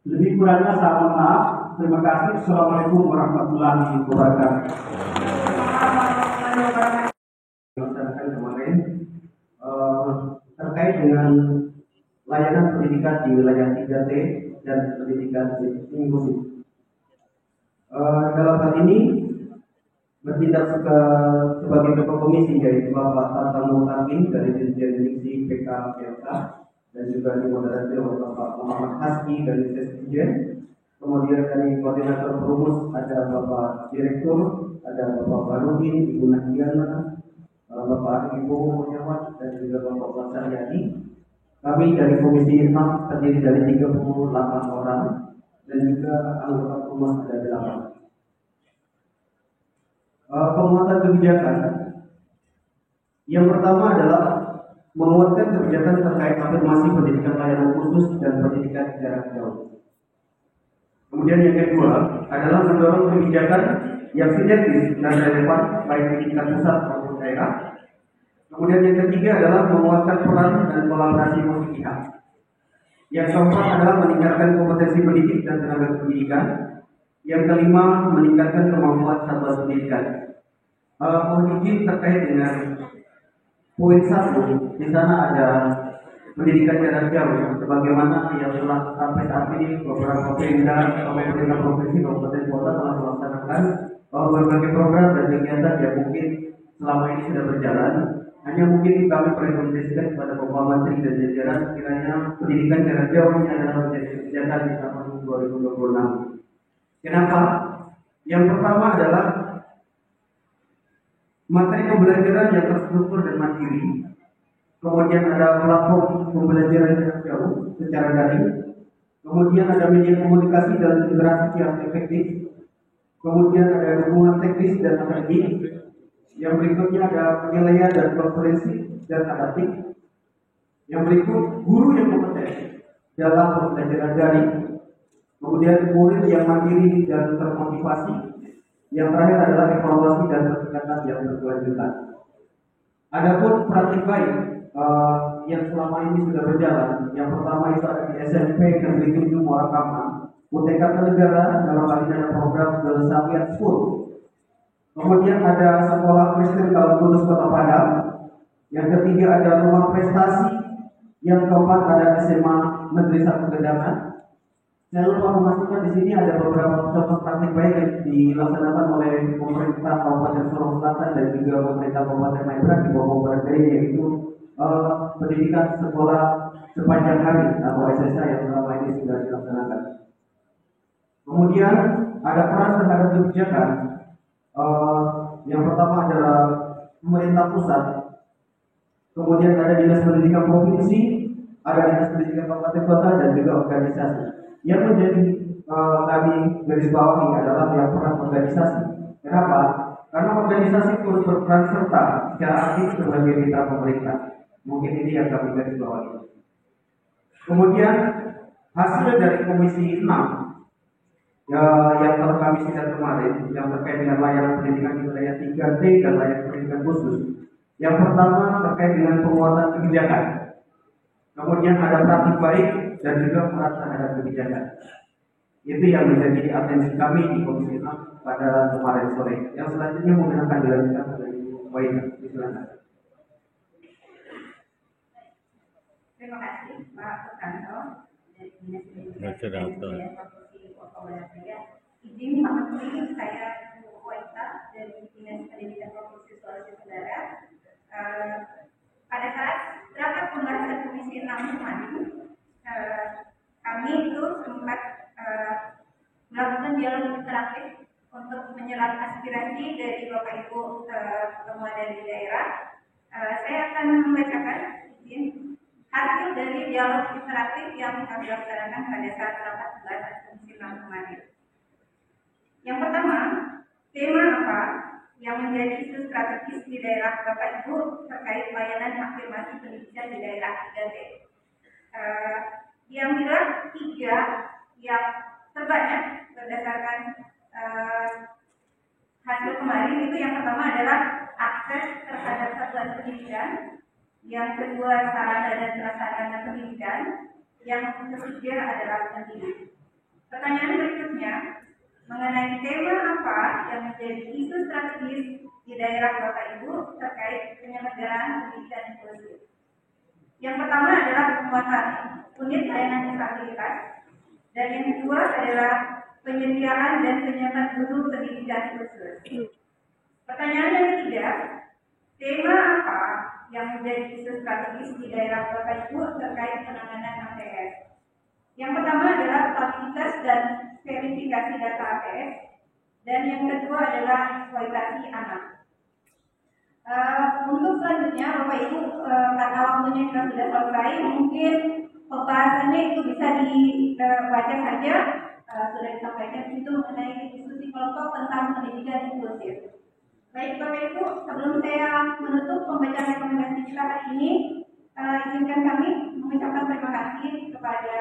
Lebih kurangnya saya mohon maaf. Terima kasih. Assalamualaikum warahmatullahi wabarakatuh. Dilaksanakan kemarin terkait dengan layanan pendidikan di wilayah 3T dan pendidikan inklusif. Dalam hal ini bertindak sebagai ketua komisi yaitu Bapak Tartamo Tarkin dari Dirjen Diksi PKPLK dan juga dimoderasi oleh Bapak Muhammad Haski dari Sesdijen. Kemudian dari koordinator perumus ada Bapak Direktur, ada Bapak Barudin, Ibu Nahiana, Bapak Ibu Murniawan dan juga Bapak Wasaryadi. Kami dari Komisi 6 terdiri dari 38 orang dan juga anggota perumus ada 8. Penguatan kebijakan. Yang pertama adalah menguatkan kebijakan terkait afirmasi pendidikan layanan khusus dan pendidikan jarak jauh. Kemudian yang kedua adalah mendorong kebijakan yang sinergis dan relevan baik di tingkat pusat maupun daerah. Kemudian yang ketiga adalah menguatkan peran dan kolaborasi multi pihak. Yang keempat adalah meningkatkan kompetensi pendidik dan tenaga pendidikan. Yang kelima, meningkatkan kemampuan satuan pendidikan. Mohon izin terkait dengan poin 1, di sana ada pendidikan jarak jauh, sebagaimana yang telah sampai saat ini beberapa pemerintah provinsi, kabupaten kota telah melaksanakan berbagai program dan kegiatan yang mungkin selama ini sudah berjalan. Hanya mungkin kami merekomendasikan kepada Bapak Menteri dan jajaran kiranya pendidikan jarak jauh ini adalah menjadi kebijakan di tahun 2026. Kenapa? Yang pertama adalah materi pembelajaran yang terstruktur dan mandiri. Kemudian ada platform pembelajaran jarak jauh secara daring. Kemudian ada media komunikasi dan interaksi yang efektif. Kemudian ada dukungan teknis dan akademik. Yang berikutnya ada penilaian dan konferensi dan adaptif. Yang berikut guru yang kompeten dalam pembelajaran daring. Kemudian murid yang mandiri dan termotivasi. Yang terakhir adalah evaluasi dan peningkatan yang berkelanjutan. Adapun praktik baik yang selama ini sudah berjalan, yang pertama itu ada di SMP Negeri 7 Muarakama, UTK Negara dalam hal ini ada program The Sapiat School. Kemudian ada Sekolah Kristen Kaum Kudus Kota Padang. Yang ketiga ada Rumah Prestasi. Yang keempat ada SMA Negeri 1 Gedangan. Saya lupa memastikan di sini ada beberapa contoh praktik baik yang dilaksanakan oleh pemerintah Kabupaten Sorong Selatan dan juga pemerintah Kabupaten Maibrat di bawah Barat Daya, yaitu pendidikan sekolah sepanjang hari atau SSA yang selama ini sudah dilaksanakan. Kemudian ada peran terhadap kebijakan. Yang pertama adalah pemerintah pusat. Kemudian ada dinas pendidikan provinsi, ada dinas pendidikan kabupaten kota dan juga organisasi. Yang menjadi kami garis bawahi adalah yang peran organisasi. Kenapa? Karena organisasi turut berperan serta secara aktif sebagai mitra pemerintah. Mungkin ini yang kami garis bawahi. Kemudian hasil dari Komisi 6 yang telah kami sidang kemarin yang terkait dengan layanan pendidikan di wilayah 3T dan layanan pendidikan khusus. Yang pertama terkait dengan penguatan kebijakan. Kemudian ada praktik baik dan juga peran terhadap kebijakan. Itu yang menjadi atensi kami di Komisi 6 pada kemarin sore. Yang selanjutnya mungkin akan dilanjutkan oleh Ibu Waida. Silakan. Terima kasih Pak Sukanto dari Dinas Pendidikan dan Provinsi Papua Barat Daya. Izin Pak Menteri, saya Bu Waida dari Dinas Pendidikan Provinsi Sulawesi Tenggara. Pada saat rapat pembahasan Komisi 6 kemarin, kami itu sempat melakukan dialog interaktif untuk menyerap aspirasi dari Bapak Ibu semua dari daerah. Saya akan membacakan izin hasil dari dialog interaktif yang kami laksanakan pada saat rapat pembahasan Komisi 6 kemarin. Yang pertama, tema apa yang menjadi isu strategis di daerah Bapak Ibu terkait layanan afirmasi pendidikan di daerah 3T. Yang bilang 3 yang terbanyak berdasarkan hasil kemarin itu yang pertama adalah akses terhadap satuan pendidikan, yang kedua sarana dan prasarana pendidikan, yang ketiga adalah pendidik. Pertanyaan berikutnya, mengenai tema apa yang menjadi isu strategis di daerah Bapak Ibu terkait penyelenggaraan pendidikan inklusif. Yang pertama adalah penguatan unit layanan disabilitas, dan yang kedua adalah penyediaan dan penyiapan guru pendidikan khusus. Pertanyaan yang ketiga, tema apa yang menjadi isu strategis di daerah Bapak Ibu terkait penanganan APS. Yang pertama adalah validitas dan verifikasi data APS, dan yang kedua adalah eksploitasi anak. Untuk selanjutnya, Bapak Ibu, karena waktunya sudah selesai, mungkin pembahasannya itu bisa dibaca saja. Sudah disampaikan itu mengenai diskusi kelompok tentang pendidikan inklusif. Baik Bapak Ibu, sebelum saya menutup pembacaan rekomendasi kita hari ini, izinkan kami mengucapkan terima kasih kepada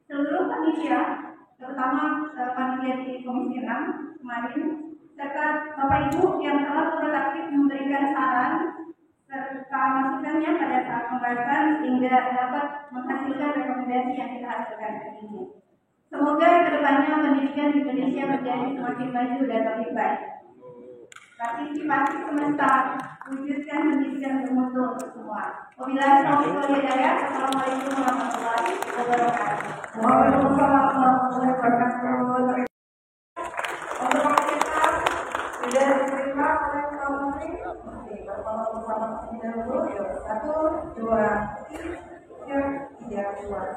seluruh panitia, terutama panitia di Komisi 6 kemarin, serta Bapak Ibu yang telah turut aktif memberikan saran serta masukannya pada saat pembahasan sehingga dapat menghasilkan rekomendasi yang kita hasilkan hari ini. Semoga kedepannya pendidikan di Indonesia menjadi semakin maju dan lebih baik. Partisipasi semesta, wujudkan pendidikan bermutu untuk semua. Wabillahi taufiq wal hidayah. Assalamualaikum warahmatullahi wabarakatuh. Waalaikumsalam warahmatullahi wabarakatuh. Untuk kita sudah diterima oleh Pak Menteri. Oke, Bapak bersama kita dulu. 1, 2, 3, 4,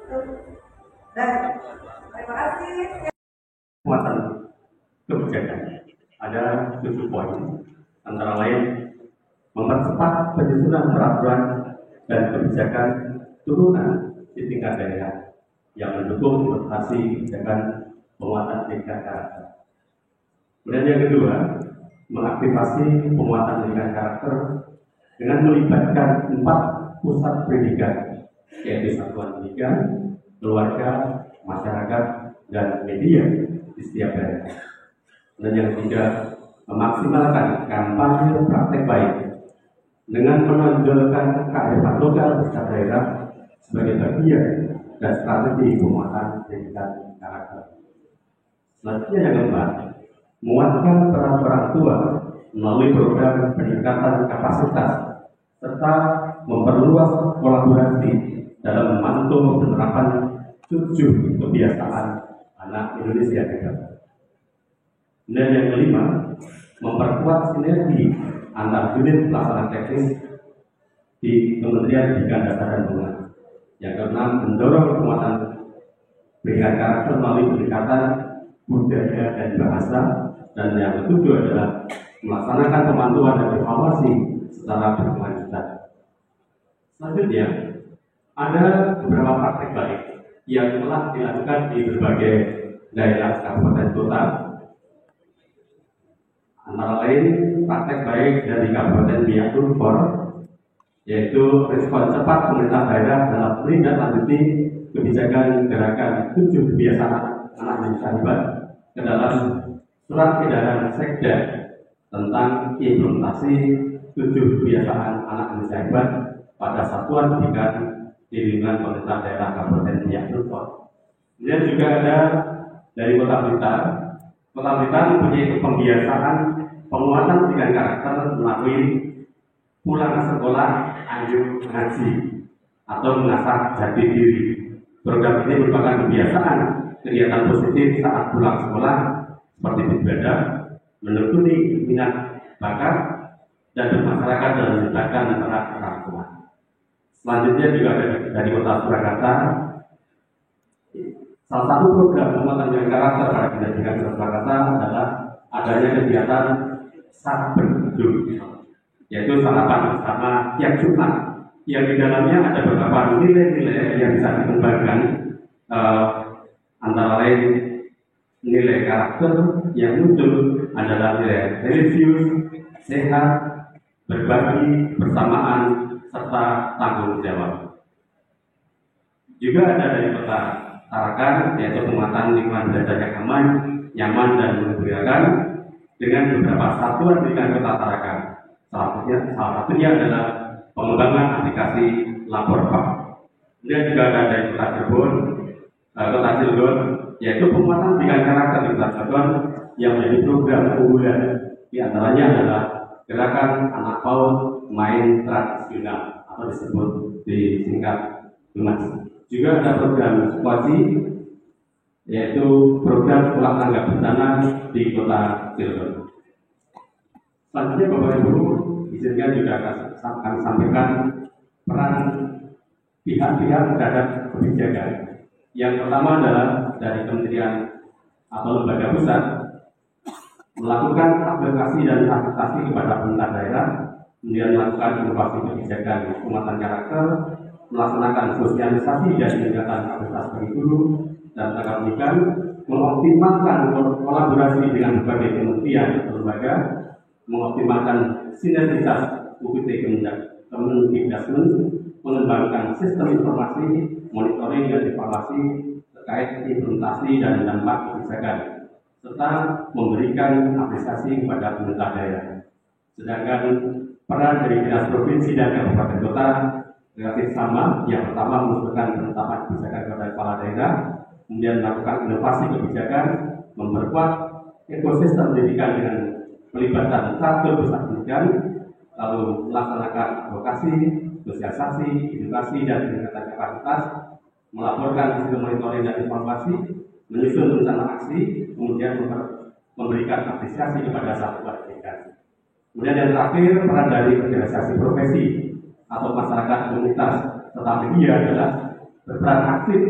1. Dan terima kasih. muatan kebijakan. Ada 7 poin, antara lain mempercepat penyusunan peraturan dan kebijakan turunan di tingkat daerah yang mendukung implementasi kebijakan penguatan pendidikan karakter. Kemudian yang kedua, mengaktifasi penguatan pendidikan karakter dengan melibatkan 4 pusat pendidikan, yaitu satuan pendidikan, keluarga, masyarakat, dan media di setiap daerah. Dan yang ketiga, memaksimalkan kampanye praktek baik dengan menonjolkan kearifan lokal di setiap daerah sebagai bagian dan strategi penguatan pendidikan karakter. Selanjutnya yang keempat, menguatkan peran orang tua melalui program peningkatan kapasitas serta memperluas kolaborasi dalam memantau penerapan 7 kebiasaan anak Indonesia hebat. Dan yang kelima, memperkuat sinergi antar unit pelaksana teknis di Kementerian Pendidikan Dasar dan Menengah. Yang keenam, mendorong penguatan pendidikan karakter melalui peningkatan budaya dan bahasa. Dan yang ketujuh adalah melaksanakan pemantauan dan evaluasi secara berkelanjutan. Selanjutnya, ada beberapa praktek baik yang telah dilakukan di berbagai daerah kabupaten kota. Antara lain praktek baik dari Kabupaten Biak Numfor, yaitu respon cepat pemerintah daerah dalam menindaklanjuti kebijakan gerakan 7 kebiasaan anak Indonesia hebat ke dalam surat edaran Sekda tentang implementasi 7 kebiasaan anak Indonesia hebat pada satuan pendidikan di lingkungan pemerintah daerah Kabupaten Biak Numfor. Kemudian juga ada dari Kota Blitar. Kota Blitar mempunyai pembiasaan penguatan pendidikan karakter melalui pulang sekolah anjur ngaji atau mengasah jati diri. Program ini merupakan kebiasaan kegiatan positif saat pulang sekolah seperti beribadah, menekuni minat bakat, dan bermasyarakat dalam menciptakan antara orang tua. Selanjutnya juga ada dari Kota Surakarta. Salah satu program penguatan pendidikan karakter pada pendidikan Surakarta adalah adanya kegiatan saber berjur, yaitu sarapan bersama tiap Jumat, yang di dalamnya ada beberapa nilai-nilai yang bisa dikembangkan, antara lain nilai karakter yang muncul adalah nilai religius, sehat, berbagi, bersamaan, serta tanggung jawab. Juga ada dari Kota Tarakan, yaitu penguatan lingkungan belajar yang aman, nyaman, dan menggembirakan dengan beberapa satuan pendidikan Kota Tarakan. Salah satunya adalah pengembangan aplikasi Lapor Pak. Kemudian juga ada dari Kota Cilegon, yaitu penguatan pendidikan karakter di Kota Cilegon yang menjadi program unggulan. Di antaranya adalah gerakan anak PAUD main tradisional atau disebut disingkat GEMAS. Juga ada program Squaji, yaitu program sekolah tanggap bencana di Kota Cilegon. Selanjutnya Bapak Ibu, izinkan juga akan sampaikan peran pihak-pihak terhadap kebijakan. Yang pertama adalah dari kementerian atau lembaga pusat melakukan advokasi dan fasilitasi kepada pemerintah daerah, kemudian melakukan inovasi kebijakan penguatan karakter, melaksanakan sosialisasi dan peningkatan kapasitas bagi guru dan tenaga pendidikan, mengoptimalkan kolaborasi dengan berbagai kementerian atau lembaga, mengoptimalkan sinergitas UPT Kemendikbudrismen, mengembangkan sistem informasi, monitoring dan evaluasi terkait implementasi dan dampak kebijakan, serta memberikan apresiasi kepada pemerintah daerah. Sedangkan peran dari dinas provinsi dan kabupaten kota relatif sama. Yang pertama mengusulkan penetapan kebijakan kepada kepala daerah, kemudian melakukan inovasi kebijakan, memperkuat ekosistem pendidikan dengan pelibatan satu pusat pendidikan, lalu melaksanakan advokasi, sosialisasi, edukasi, dan peningkatan kapasitas, melaporkan hasil monitoring dan evaluasi, menyusun rencana aksi, kemudian memberikan apresiasi kepada satuan pendidikan. Kemudian yang terakhir, peran dari organisasi profesi atau masyarakat komunitas serta media adalah berperan aktif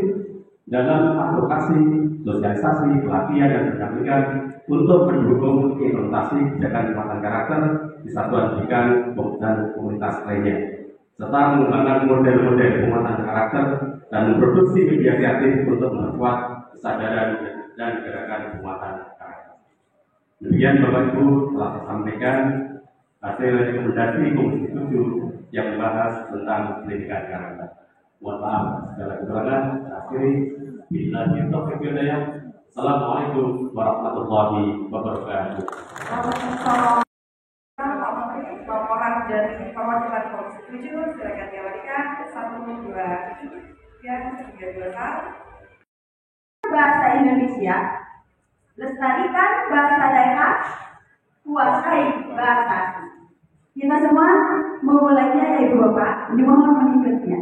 dalam advokasi sosialisasi, pelatihan, dan pendampingan untuk mendukung implementasi kebijakan penguatan karakter di satuan pendidikan dan komunitas lainnya, serta mengembangkan model-model penguatan karakter dan memproduksi media kreatif untuk memperkuat kesadaran dan gerakan penguatan karakter. Demikian Bapak Ibu telah saya sampaikan hasil rekomendasi Komisi 7 yang membahas tentang pendidikan karakter. Mohon maaf segala kekurangan. Akhiri bila kita berkendaya. Assalamualaikum warahmatullahi wabarakatuh. Waalaikumsalam. Pak Menteri, laporan dari perwakilan Komisi 7 silakan diawalikan 127 yang 321. Bahasa Indonesia, lestarikan bahasa daerah, kuasai bahasa asli. Kita semua memulainya ya Ibu Bapak, dimohon mengikutinya.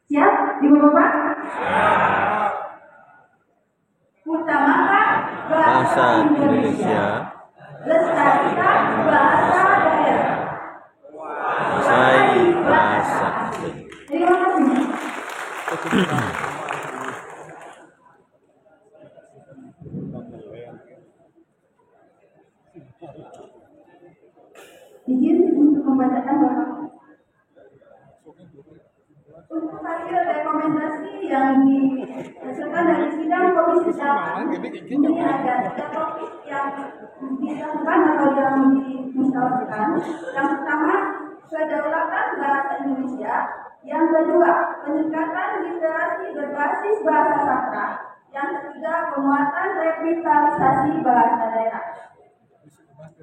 Siap, Ibu Bapak? Siap. Utamakan bahasa Indonesia, lestarikan bahasa daerah, kuasai bahasa asli. Terima kasih. Izin untuk membacakan Bapak. Untuk hasil rekomendasi yang dihasilkan dari sidang Komisi 8, ini ada 3 topik yang dilakukan atau yang dimusyawarahkan. Yang pertama, kedaulatan bahasa Indonesia. Yang kedua, peningkatan literasi berbasis bahasa sastra. Yang ketiga, penguatan revitalisasi bahasa daerah.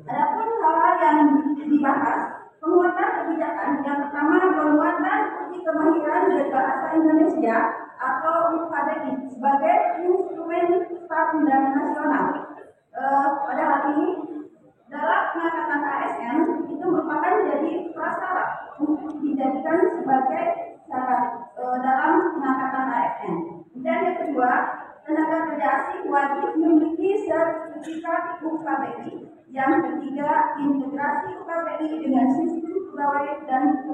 Adapun hal-hal yang dibahas, penguatan kebijakan. Yang pertama, penguatan uji kemahiran berbahasa Indonesia atau UKBI sebagai instrumen standar nasional. Pada hal ini, dalam pengangkatan ASN itu merupakan jadi prasyarat untuk dijadikan sebagai syarat dalam pengangkatan ASN. Dan yang kedua, tenaga kerja asing wajib memiliki sertifikat UKBI. Yang ketiga, integrasi UKBI dengan sistem pegawai dan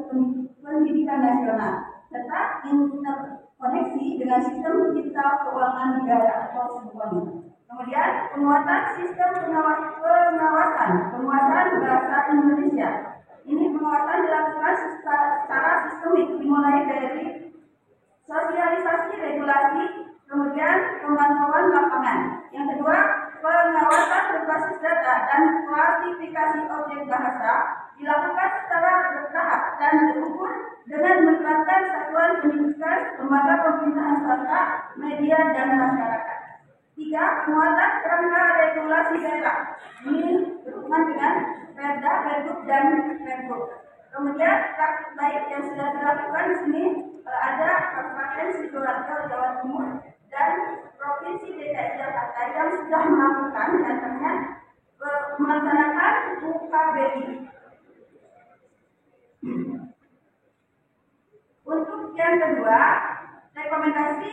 pendidikan nasional, serta interkoneksi dengan sistem digital keuangan negara atau SIMPONI. Kemudian, penguatan sistem penguasaan bahasa Indonesia. Ini penguasaan dilakukan secara sistemik, dimulai dari sosialisasi regulasi, kemudian pemantauan lapangan. Yang kedua, pengawasan berbasis data dan klasifikasi objek bahasa dilakukan secara bertahap dan terukur dengan melibatkan satuan pendidikan, lembaga pemerintahan swasta, media, dan masyarakat. 3. Penguatan kerangka regulasi daerah. Ini berhubungan dengan Perda, Pergub, dan Pergub. Kemudian praktik baik yang sudah dilakukan di sini ada Kabupaten Sidoarjo, Jawa Timur, dan Provinsi DKI Jakarta yang sudah melakukan datanya melaksanakan UKBI. Untuk yang kedua, rekomendasi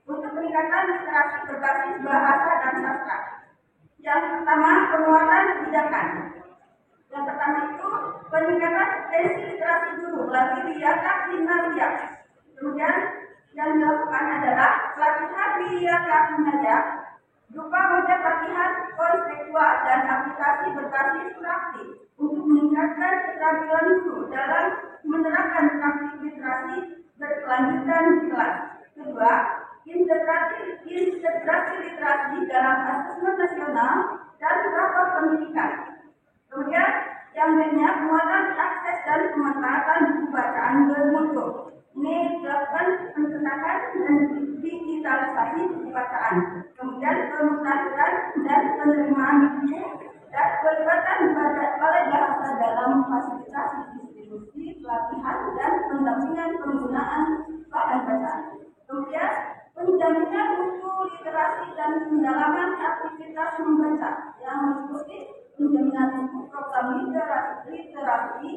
untuk peningkatan literasi berbasis bahasa dan sastra. Yang pertama, penguatan kebijakan. Yang pertama itu peningkatan potensi literasi guru melalui Biaka Kinerja. Kemudian yang dilakukan adalah pelatihan Biaka Kinerja berupa model pelatihan konseptual dan aplikasi berbasis praktik untuk meningkatkan keterampilan guru dalam menerapkan praktik literasi berkelanjutan di kelas. Kedua, integrasi literasi dalam asesmen nasional dan rapor pendidikan. Kemudian yang lainnya, penguatan akses dan pemanfaatan buku bacaan bermutu. Ini dilakukan pencetakan dan digitalisasi buku bacaan. Kemudian pemutahiran dan penerimaan buku dan pelibatan oleh bahasa dalam fasilitasi distribusi, pelatihan, dan pendampingan penggunaan bahan bacaan. Kemudian penjaminan buku literasi dan pendalaman aktivitas membaca yang meliputi penjaminan buku program literasi,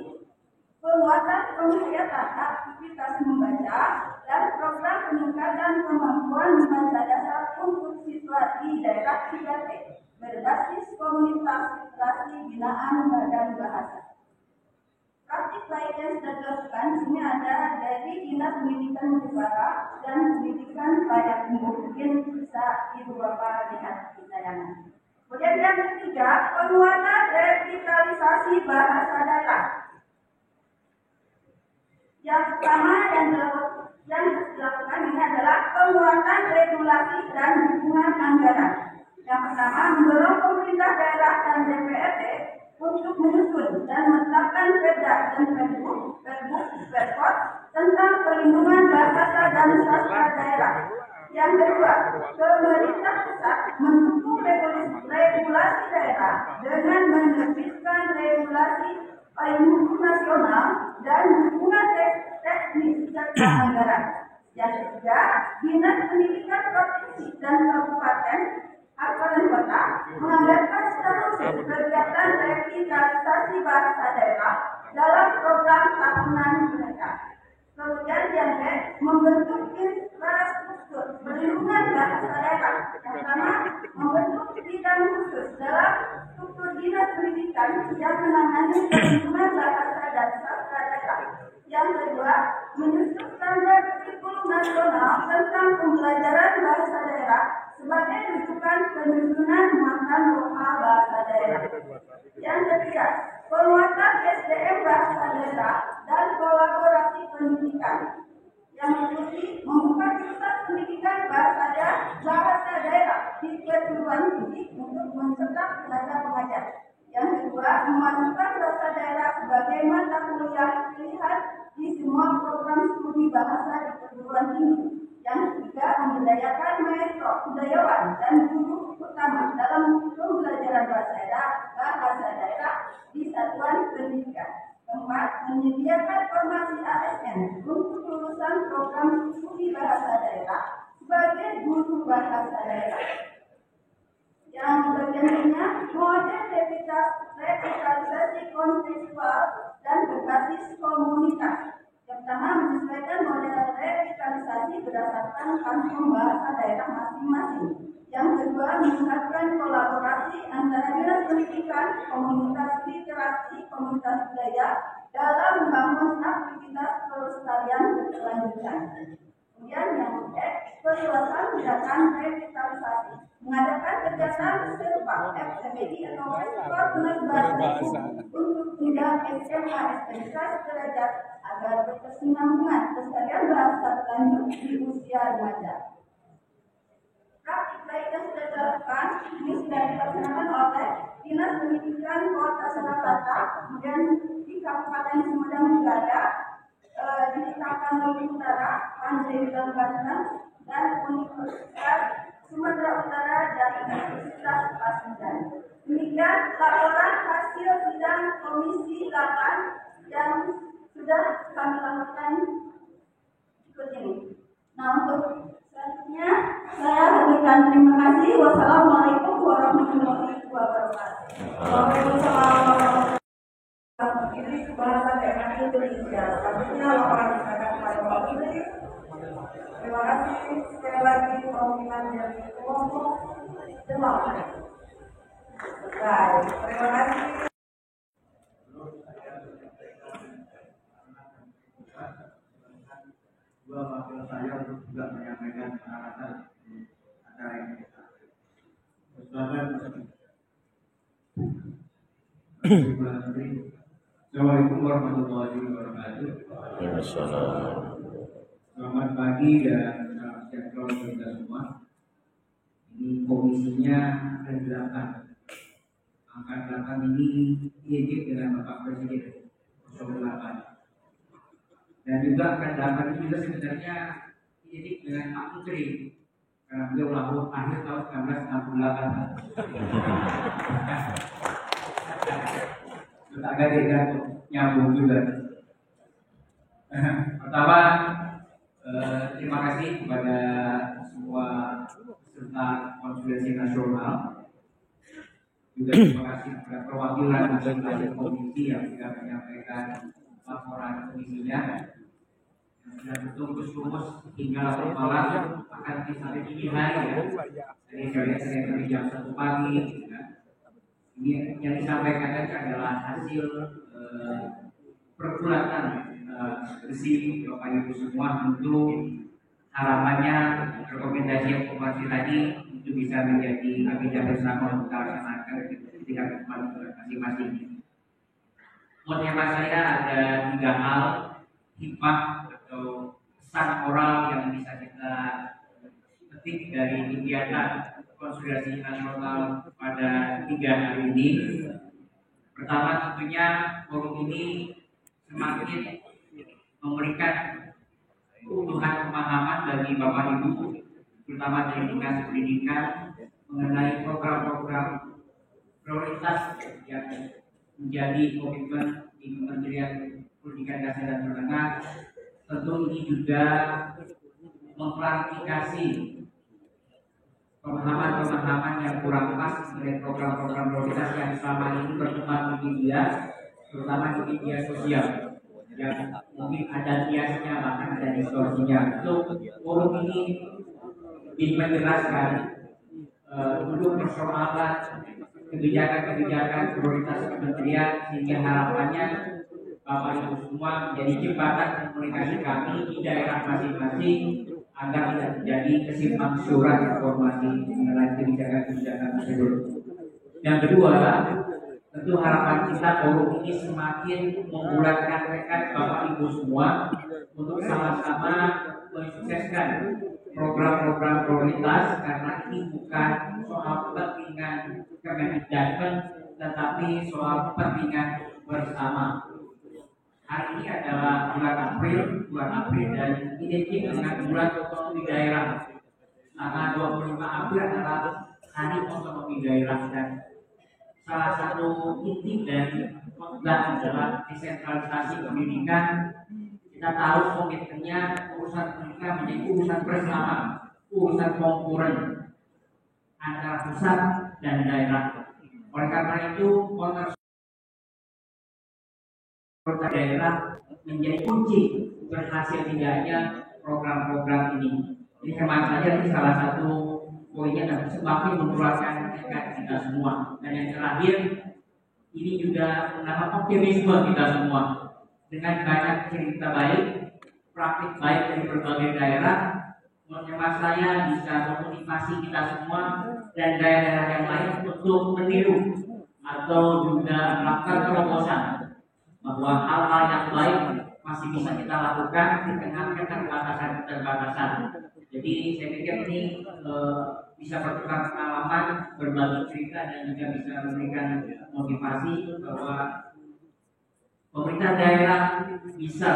penguatan penghayatan aktivitas membaca, dan program peningkatan kemampuan membaca dasar untuk siswa di daerah 3T berbasis komunitas literasi binaan badan bahasa. Praktik baik yang sudah dilakukan Dan di sini ada dari Dinas Pendidikan Negara dan Pendidikan Layak Umum. Mungkin bisa Ibu Bapak lihat di tayangan. Kemudian yang ketiga, penguatan revitalisasi bahasa daerah. Yang pertama yang dilakukan ini adalah penguatan regulasi dan dukungan anggaran. Yang pertama, mendorong pemerintah daerah dan DPRD untuk menyusun dan menetapkan perda dan pergub tentang perlindungan bahasa dan sastra daerah. Yang kedua, pemerintah pusat mendukung regulasi daerah dengan menerbitkan regulasi payung hukum nasional dan dukungan teknis serta anggaran. Yang ketiga, Dinas Pendidikan Provinsi dan Kabupaten dan Kota menganggarkan secara khusus kegiatan revitalisasi bahasa daerah dalam program tahunan mereka. Kemudian yang membentuk infrastruktur perlindungan bahasa daerah. Yang pertama, membentuk bidang khusus dalam struktur dinas pendidikan yang menangani perlindungan bahasa dan sastra daerah. Yang kedua, menyusun standar kurikulum nasional tentang pembelajaran bahasa daerah sebagai rujukan penyusunan muatan lokal bahasa daerah. Yang ketiga, penguatan SDM bahasa daerah dan kolaborasi pendidikan. Yang meliputi membuka jurusan pendidikan bahasa daerah di perguruan tinggi untuk mencetak tenaga pengajar. Yang kedua, memasukkan bahasa daerah sebagai mata kuliah pilihan di semua program studi bahasa di perguruan tinggi. Yang ketiga, memberdayakan maestro, budayawan, dan guru utama dalam pembelajaran bahasa daerah di satuan pendidikan. Keempat, menyediakan formasi ASN untuk lulusan program studi bahasa daerah sebagai guru bahasa daerah. Yang berikutnya, model revitalisasi kontekstual dan berbasis komunitas. Yang pertama, menyesuaikan model revitalisasi berdasarkan kantong bahasa daerah masing-masing. Yang kedua, meningkatkan kolaborasi antara dinas pendidikan, komunitas literasi, komunitas budaya dalam membangun aktivitas pelestarian berkelanjutan. Kemudian yang ketiga, perluasan gerakan revitalisasi, mengadakan kegiatan serupa FPBI atau Festival Penerbang untuk tinggal SMA SMK sederajat agar berkesinambungan pelestarian bahasa berlanjut di usia remaja. Praktik baik yang sudah dilakukan ini sudah dilaksanakan oleh Dinas Pendidikan Kota Surakarta, kemudian di Kabupaten Sumedang juga ada, di Tapanuli Utara, Pandeglang Banten, dan Universitas Sumatera Utara dan Universitas Pasundan. Demikian laporan hasil sidang Komisi 8 yang sudah kami lakukan ikut ini. Nah, untuk selanjutnya saya berikan terima kasih. Wassalamualaikum warahmatullahi wabarakatuh. Waalaikumsalam. Ini bahasa daerah Indonesia. Selanjutnya laporan masyarakat pada waktu ini. Terima kasih sekali lagi pimpinan dari kelompok 8. Baik, terima kasih. Dua wakil saya untuk juga menyampaikan penjelasan di acara ini. Assalamualaikum warahmatullahi wabarakatuh. Selamat pagi dan salam sejahtera untuk kita semua. Ini komisinya ada 8. Angka 8 ini diedit dengan Bapak Presiden 08. Dan juga angka 8 ini juga sebenarnya diedit dengan Pak Menteri karena beliau lahir akhir tahun 1968. Agak tidak nyambung juga. Pertama, terima kasih kepada semua peserta konferensi nasional. Juga terima kasih kepada perwakilan masing-masing komisi yang sudah menyampaikan laporan komisinya. Yang sudah bertungkus-tungkus hingga larut malam, akan sampai dini hari ya. Jadi saya dari jam 1 pagi. Ya. Ini yang disampaikan tadi adalah hasil pergulatan bersih Bapak Ibu semua. Tentu harapannya rekomendasi yang informasi tadi itu bisa menjadi agenda bersama untuk kita laksanakan di tingkat masing-masing. Menurut hemat saya ada 3 hal hikmah atau pesan moral yang bisa kita petik dari kegiatan konsolidasi nasional pada 3 hari ini. Pertama, tentunya forum ini semakin memberikan keutuhan pemahaman bagi Bapak Ibu, terutama dari dinas pendidikan, mengenai program-program prioritas yang menjadi komitmen di Kementerian Pendidikan Dasar dan Menengah. Tentu ini juga mengklarifikasi pemahaman-pemahaman yang kurang pas mengenai program-program prioritas yang selama ini berkembang di media, terutama di media sosial, yang mungkin ada biasnya bahkan ada distorsinya. Untuk forum ini ingin menjelaskan untuk persoalan kebijakan-kebijakan prioritas kementerian, sehingga harapannya Bapak Ibu semua menjadi jembatan komunikasi kami di daerah masing-masing agar tidak terjadi kesimpang siuran informasi mengenai kebijakan-kebijakan tersebut. Yang kedua, tentu harapan kita forum ini semakin membulatkan tekad Bapak Ibu semua untuk sama-sama mensukseskan program-program prioritas, karena ini bukan soal kepentingan Kemendikbud, tetapi soal kepentingan bersama. Hari ini adalah bulan April dan identik dengan bulan otonomi daerah. Tanggal 25 April adalah hari otonomi daerah, dan salah satu inti dari khotbah adalah desentralisasi pendidikan. Kita tahu komitmennya urusan pendidikan menjadi urusan bersama, urusan konkuren antara pusat dan daerah. Oleh karena itu, daerah menjadi kunci berhasil tidaknya program-program ini. Jadi hemat saja ini salah satu poinnya, dan semakin membulatkan tekad kita semua. Dan yang terakhir, ini juga menambah optimisme kita semua dengan banyak cerita baik, praktik baik dari berbagai daerah. Menurut hemat saya bisa memotivasi kita semua dan daerah-daerah yang lain untuk meniru atau juga melakukan terobosan bahwa hal-hal yang baik masih bisa kita lakukan di tengah keterbatasan. Jadi saya pikir ini bisa bertukar pengalaman, berbagi cerita, dan juga bisa memberikan motivasi bahwa pemerintah daerah bisa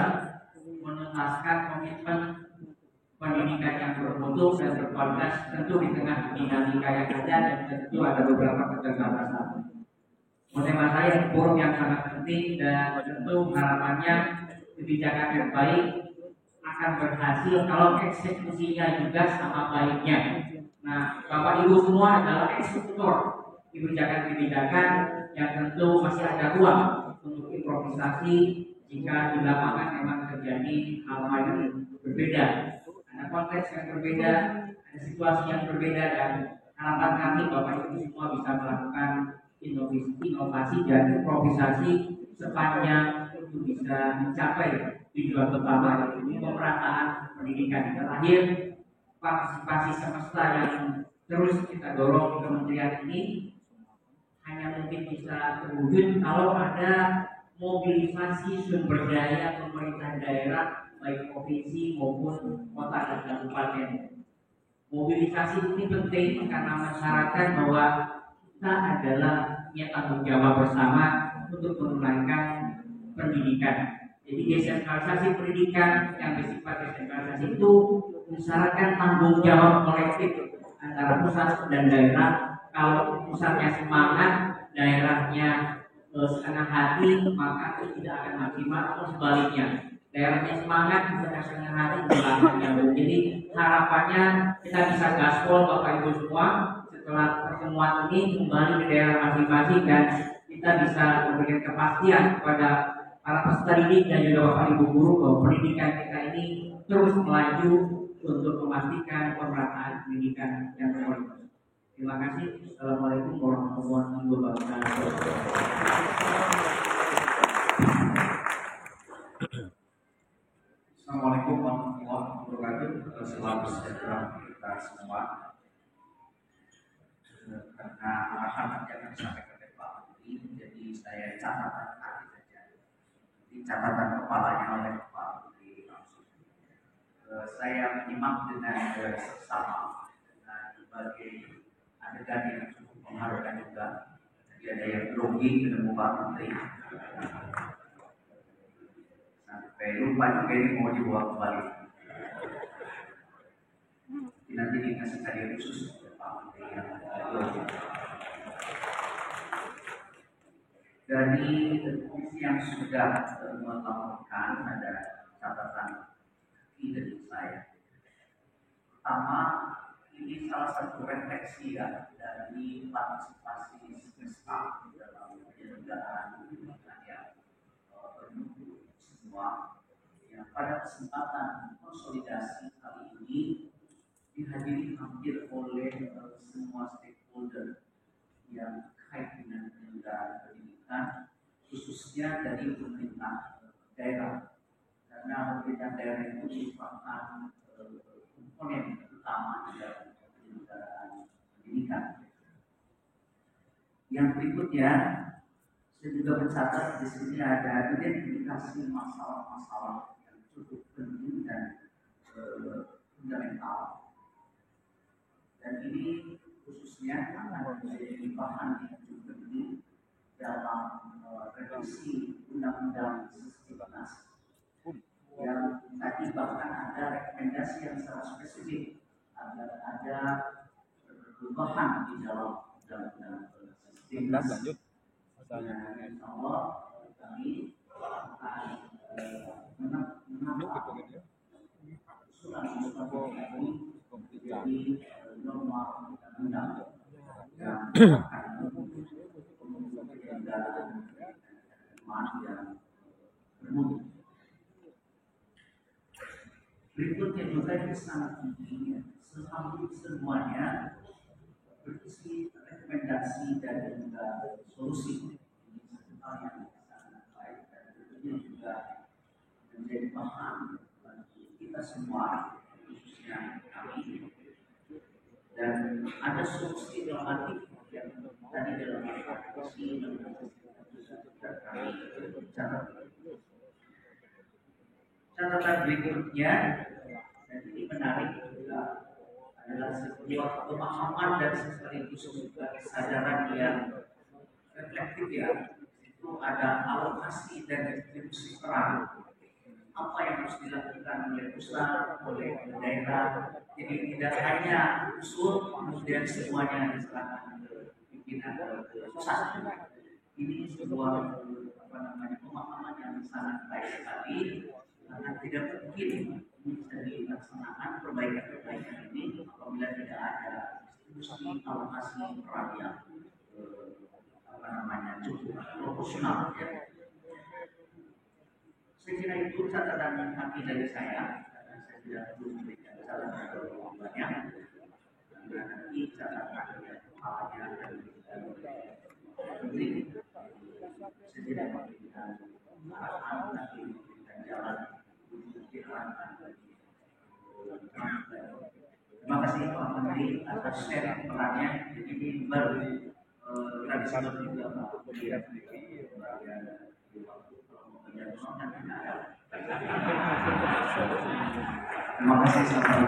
menuntaskan komitmen pendidikan yang bermutu dan berkualitas, tentu di tengah dinamika yang ada dan tentu ada beberapa keterbatasan. Menurut saya forum yang sangat penting, dan tentu harapannya kebijakan yang baik akan berhasil kalau eksekusinya juga sama baiknya. Nah, Bapak Ibu semua adalah eksekutor kebijakan-kebijakan yang tentu masih ada ruang untuk improvisasi jika di lapangan memang terjadi hal-hal yang berbeda. Ada konteks yang berbeda, ada situasi yang berbeda, dan harapan kami Bapak Ibu semua bisa melakukan inovasi dan improvisasi sepanjang itu bisa mencapai tujuan utama, yaitu pemerataan pendidikan. Terakhir, partisipasi semesta yang terus kita dorong di kementerian ini hanya mungkin bisa terwujud kalau ada mobilisasi sumber daya pemerintah daerah, baik provinsi maupun kota dan kabupaten. Mobilisasi ini penting karena masyarakat bahwa kita adalah punya tanggung jawab bersama untuk menunaikan pendidikan. Jadi desentralisasi pendidikan yang bersifat desentralisasi itu mensyaratkan tanggung jawab kolektif antara pusat dan daerah. Kalau pusatnya semangat, daerahnya setengah hati, maka itu tidak akan maksimal, atau sebaliknya. Daerahnya semangat, pusatnya setengah hati, tidak nyambung. Jadi harapannya kita bisa gaspol Bapak Ibu semua setelah pertemuan ini kembali ke daerah masing-masing, dan kita bisa memberikan kepastian kepada para peserta didik dan juga Bapak Ibu guru bahwa pendidikan kita ini terus melaju untuk memastikan pemerataan pendidikan yang berkualitas. Terima kasih. Assalamualaikum warahmatullahi wabarakatuh. salam sejahtera kita semua. Karena arahan yang disampaikan oleh Pak Menteri, jadi saya catatan kaki saja. Jadi catatan kepalanya oleh Pak Menteri langsung. Saya menyimak dengan seksama dengan berbagai adegan yang cukup mengharukan juga. Jadi ada yang grogi ketemu Pak Menteri. Sampai lupa juga ini mau dibawa kembali. Nanti dikasih hadiah khusus oleh Pak Menteri yang dari komisi yang sudah melaporkan ada catatan dari saya. Pertama, ini salah satu refleksi ya dari partisipasi semesta dalam penyelenggaraan yang penuh semua. Yang pada kesempatan konsolidasi kali ini dihadiri hampir oleh semua stakeholder yang terkait dengan penyelenggaraan pendidikan, khususnya dari pemerintah daerah. Karena pemerintah daerah itu merupakan komponen utama di dalam penyelenggaraan pendidikan. Yang berikutnya, saya juga mencatat di sini ada identifikasi masalah-masalah yang cukup penting dan fundamental. Dan ini khususnya akan menjadi bahan yang cukup penting dalam revisi Undang-Undang Sisdiknas yang tadi bahkan ada rekomendasi yang sangat spesifik agar ada perubahan di dalam Undang-Undang Sisdiknas. Insya Allah kami akan menambah usulan-usulan ini menjadi norma undang-undang yang akan mendukung penyelenggaraan yang bermutu. Berikutnya juga ini sangat penting, semuanya berisi rekomendasi dan juga solusi. Ini satu hal yang sangat baik dan tentunya juga menjadi bahan bagi kita semua, khususnya kami. Dan ada solusi normatif yang tadi dalam diskusi dan kami catat. Catatan berikutnya, dan ini menarik juga, adalah sebuah pemahaman dan sekaligus juga kesadaran yang reflektif ya. Itu ada alokasi dan distribusi peran. Apa yang harus dilakukan oleh pusat, oleh daerah. Jadi tidak hanya usul, kemudian semuanya diserahkan ke pimpinan pusat. Ini sebuah pemahaman yang sangat baik sekali. Karena tidak mungkin bisa dilaksanakan perbaikan-perbaikan ini apabila tidak ada distribusi alokasi peran yang cukup proporsional. Ya. Saya kira itu catatan kaki dari saya. Karena saya tidak perlu memberikan catatan terlalu banyak. Karena nanti catatan yang kepalanya akan diberikan oleh Menteri. Saya tidak memberikan arahan, tapi memberikan jalan. Terima kasih Pak Menteri atas sharing perannya. Jadi ini baru tradisional juga Pak Menteri. Terima kasih sampai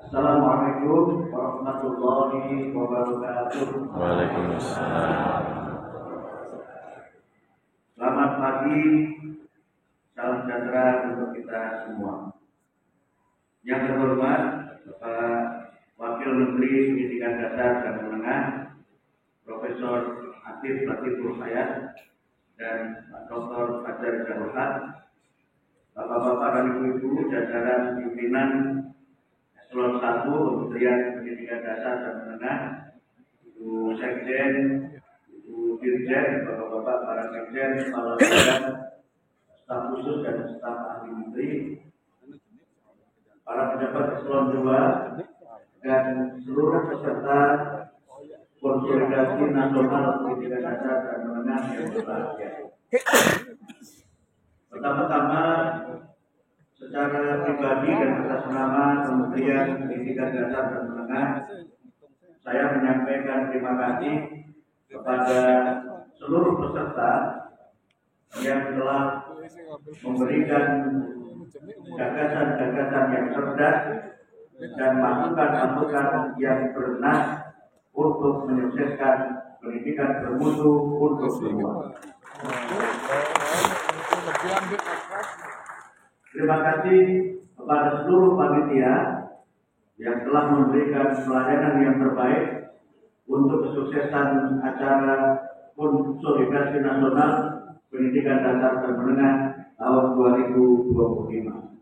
Assalamualaikum warahmatullahi wabarakatuh. Waalaikumsalam. Selamat pagi, salam sejahtera untuk kita semua. Yang terhormat Bapak Wakil Menteri Pendidikan Dasar dan Menengah, Profesor Atif Latiful Hayat dan Pak Dr. Fajar Jarohat, Bapak-bapak dan ibu-ibu jajaran pimpinan Eselon 1 Kementerian Pendidikan Dasar dan Menengah, Ibu Sekjen, Ibu Dirjen, Bapak-bapak para Sekjen, Kepala Badan, staf khusus dan staf ahli menteri, para pejabat Eselon 2, dan seluruh peserta konsolidasi nasional pendidikan dasar dan menengah yang berbahagia. Pertama-tama, secara pribadi dan atas nama Kementerian Pendidikan Dasar dan Menengah, saya menyampaikan terima kasih kepada seluruh peserta yang telah memberikan gagasan-gagasan yang cerdas dan masukan-masukan yang bernas untuk menyukseskan pendidikan bermutu untuk semua. Terima kasih kepada seluruh panitia yang telah memberikan pelayanan yang terbaik untuk kesuksesan acara konsolidasi nasional pendidikan dasar dan menengah tahun 2025.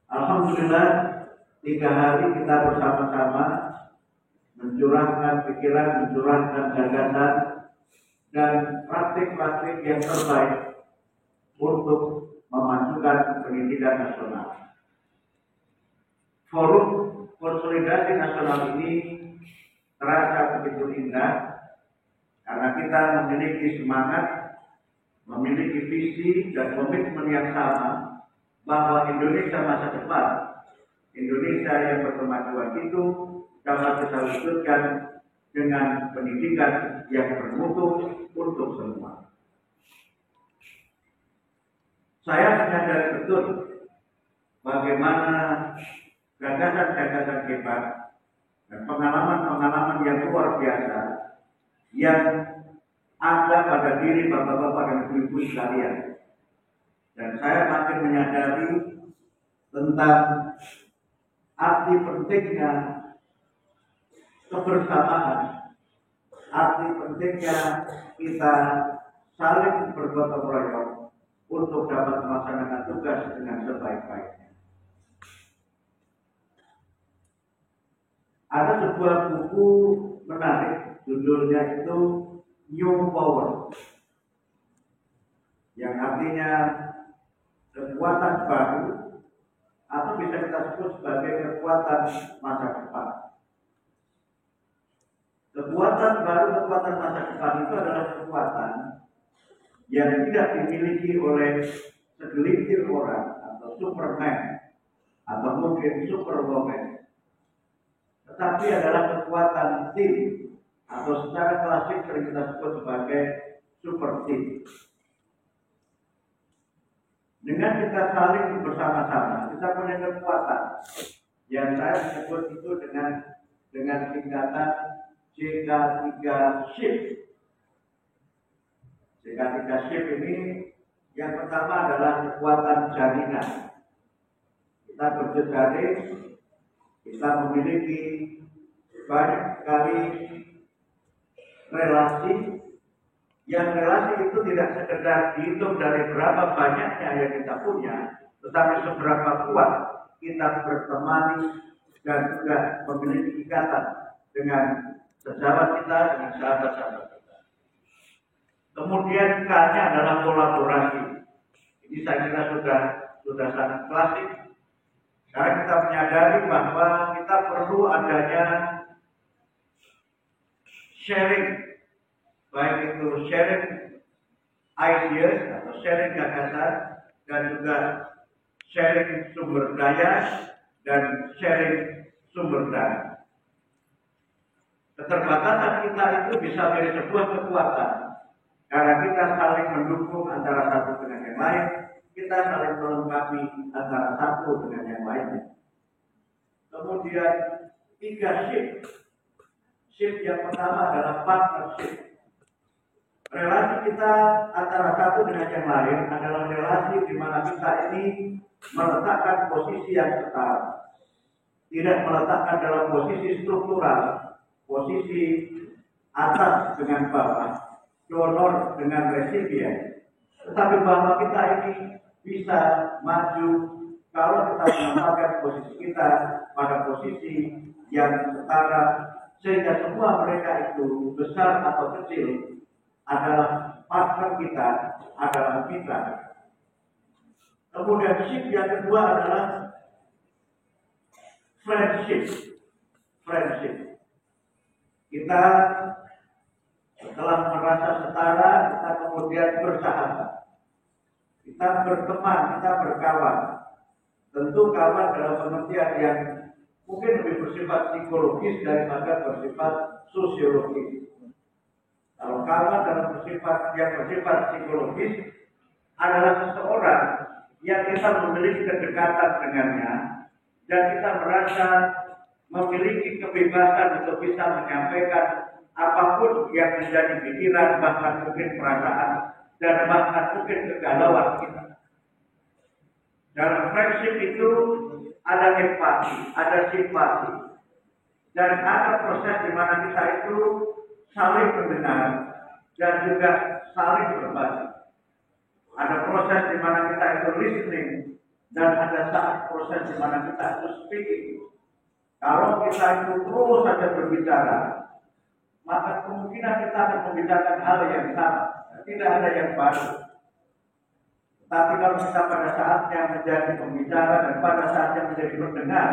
Alhamdulillah, 3 hari kita bersama-sama mencurahkan pikiran, mencurahkan gagasan dan praktik-praktik yang terbaik untuk memajukan pendidikan nasional. Forum konsolidasi nasional ini terasa begitu indah karena kita memiliki semangat, memiliki visi dan komitmen yang sama bahwa Indonesia masa depan, Indonesia yang berkemajuan itu dapat kita wujudkan dengan pendidikan yang bermutu untuk semua. Saya menyadari betul bagaimana gagasan-gagasan hebat dan pengalaman-pengalaman yang luar biasa yang ada pada diri bapak-bapak dan ibu-ibu sekalian. Dan saya makin menyadari tentang arti pentingnya kebersamaan, arti pentingnya kita saling bergotong royong untuk dapat melaksanakan tugas dengan sebaik-baiknya. Ada sebuah buku menarik, judulnya itu New Power, yang artinya kekuatan baru atau bisa kita sebut sebagai kekuatan masa depan. Kekuatan baru, kekuatan masa depan itu adalah kekuatan yang tidak dimiliki oleh segelintir orang atau superman atau mungkin superwoman, tetapi adalah kekuatan tim atau secara klasik sering kita sebut sebagai super team. Dengan kita saling bersama-sama, kita punya kekuatan yang saya sebut itu dengan singkatan JK3 Shift. JK3 Shift ini yang pertama adalah kekuatan jaringan. Kita berjejaring, kita memiliki banyak sekali relasi. Yang relasi itu tidak sekedar dihitung dari berapa banyaknya yang kita punya, tetapi seberapa kuat kita bertemani dan juga memiliki ikatan dengan sejawat kita, dengan sahabat-sahabat kita. Kemudian K-nya adalah kolaborasi. Ini saya kira sudah sangat klasik. Sekarang kita menyadari bahwa kita perlu adanya sharing, baik itu sharing ideas atau sharing gagasan dan juga sharing sumber daya dan sharing sumber daya. Keterbatasan kita itu bisa menjadi sebuah kekuatan karena kita saling mendukung antara satu dengan yang lain, kita saling melengkapi antara satu dengan yang lainnya. Kemudian 3 shift. Shift yang pertama adalah partnership. Relasi kita antara satu dengan yang lain adalah relasi di mana kita ini meletakkan posisi yang setara, tidak meletakkan dalam posisi struktural, posisi atas dengan bawah, donor dengan resipien, Tetapi bahwa kita ini bisa maju kalau kita menempatkan posisi kita pada posisi yang setara, sehingga semua mereka itu besar atau kecil adalah partner kita, adalah mitra. Kemudian shift yang kedua adalah friendship. Kita setelah merasa setara, kita kemudian bersahabat. Kita berteman, kita berkawan. Tentu kawan dalam pengertian yang mungkin lebih bersifat psikologis daripada bersifat sosiologis. Kalau kawan dalam bersifat psikologis adalah seseorang yang kita memiliki kedekatan dengannya dan kita merasa memiliki kebebasan untuk bisa menyampaikan apapun yang menjadi pikiran, bahkan mungkin perasaan, dan bahkan mungkin kegalauan kita. Dalam friendship itu ada empati, ada simpati, dan ada proses di mana kita itu saling mendengar dan juga saling berbagi. Ada proses di mana kita itu listening dan ada saat proses di mana kita itu speaking. Kalau kita itu terus saja berbicara, maka kemungkinan kita akan membicarakan hal yang sama, tidak ada yang baru. Tapi kalau kita pada saatnya menjadi pembicara dan pada saatnya menjadi pendengar,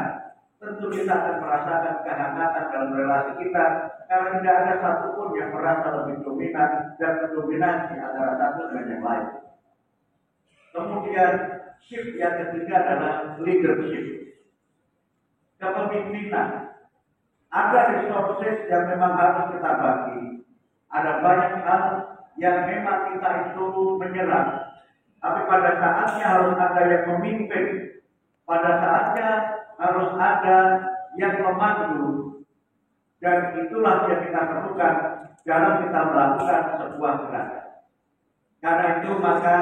tentu kita akan merasakan kehangatan dalam relasi kita, karena tidak ada satupun yang merasa lebih dominan dan mendominasi antara satu dengan yang lain. Kemudian shift yang ketiga adalah leadership, kepemimpinan. Ada resources yang memang harus kita bagi. Ada banyak hal yang memang kita itu menyerang. Tapi pada saatnya harus ada yang memimpin. Pada saatnya harus ada yang memandu. Dan itulah yang kita perlukan dalam kita melakukan sebuah gerakan. Karena itu maka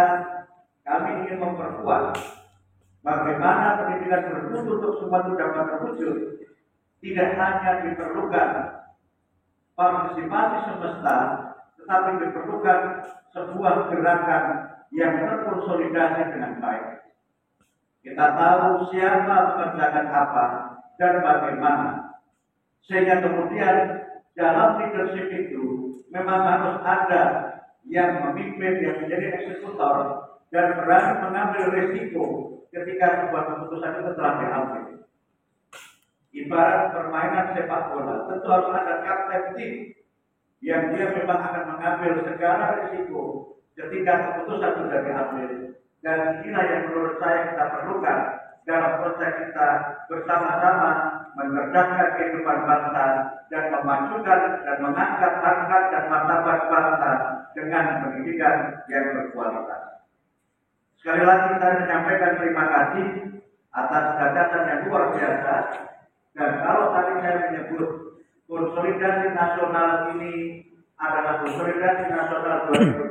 kami ingin memperkuat bagaimana pendidikan bermutu untuk semua itu dapat terwujud. Tidak hanya diperlukan partisipasi semesta, tetapi diperlukan sebuah gerakan yang terkonsolidasi dengan baik. Kita tahu siapa mengerjakan apa dan bagaimana. Sehingga kemudian dalam leadership itu memang harus ada yang memimpin, yang menjadi eksekutor dan berani mengambil risiko ketika sebuah keputusan itu telah diambil. Ibarat permainan sepak bola, tentu harus ada kapten tim yang dia memang akan mengambil segala risiko ketika keputusan sudah diambil. Dan inilah yang menurut saya kita perlukan dalam proses kita bersama-sama mencerdaskan kehidupan bangsa dan memajukan dan mengangkat harkat dan martabat bangsa dengan pendidikan yang berkualitas. Sekali lagi saya menyampaikan terima kasih atas gagasan yang luar biasa. Dan kalau tadi saya menyebut konsolidasi nasional ini adalah konsolidasi nasional 2025,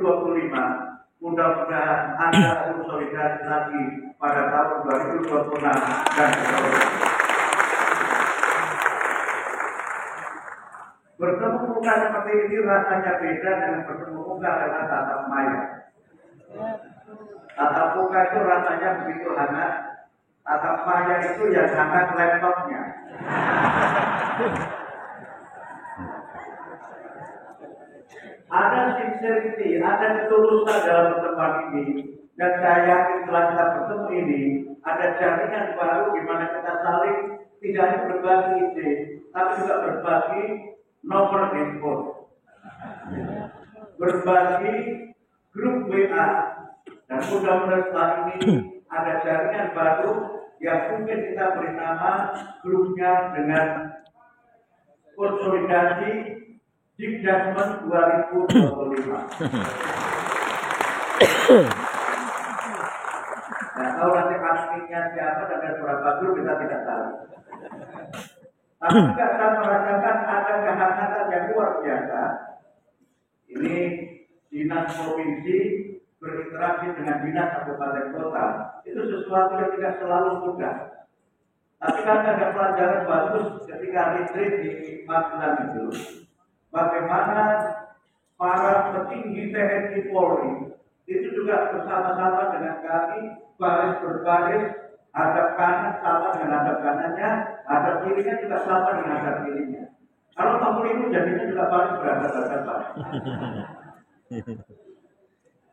mudah-mudahan ada konsolidasi lagi pada tahun 2026 dan seterusnya. Bertemu muka seperti ini rasanya beda dengan bertemu muka dengan tatap maya. Tatap muka itu rasanya begitu hangat. Tatap maya itu yang hangat laptopnya. Ada sincerity, ada ketulusan dalam pertemuan ini, dan saya yakin setelah kita bertemu ini ada jaringan baru di mana kita saling tidak hanya berbagi ide, tapi juga berbagi nomor handphone, berbagi grup WA, dan mudah-mudahan setelah ini ada jaringan baru yang mungkin kita beri nama grupnya dengan konsolidasi Dikdasmen 2025. Nah, tahu nanti adminnya siapa dan ada berapa grup kita tidak tahu. Tapi juga saya merasakan ada kehangatan yang luar biasa. Ini dinas provinsi berinteraksi dengan dinas kabupaten kota, itu sesuatu yang tidak selalu mudah. Tapi kan ada pelajaran bagus ketika retreat di Magelang itu, bagaimana para petinggi TNI Polri itu juga bersama-sama dengan kami, baris berbaris, hadap kanan sama dengan hadap kanannya, hadap kirinya juga sama dengan hadap kirinya. Kalau kamu itu jadinya juga baris berhadapan-hadapan.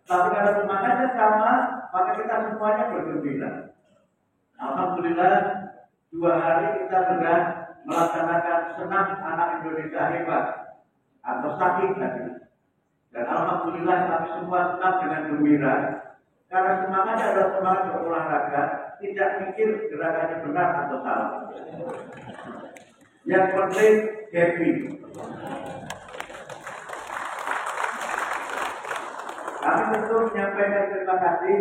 Tapi kalau semangatnya sama, maka kita semuanya bergembira. Alhamdulillah, 2 hari kita sudah melaksanakan senam anak Indonesia hebat atau sakit tadi. Dan alhamdulillah kami semua senang dengan gembira. Karena semangatnya adalah semangat berolahraga, tidak mikir gerakannya benar atau salah. Yang penting happy. Kami tentu menyampaikan terima kasih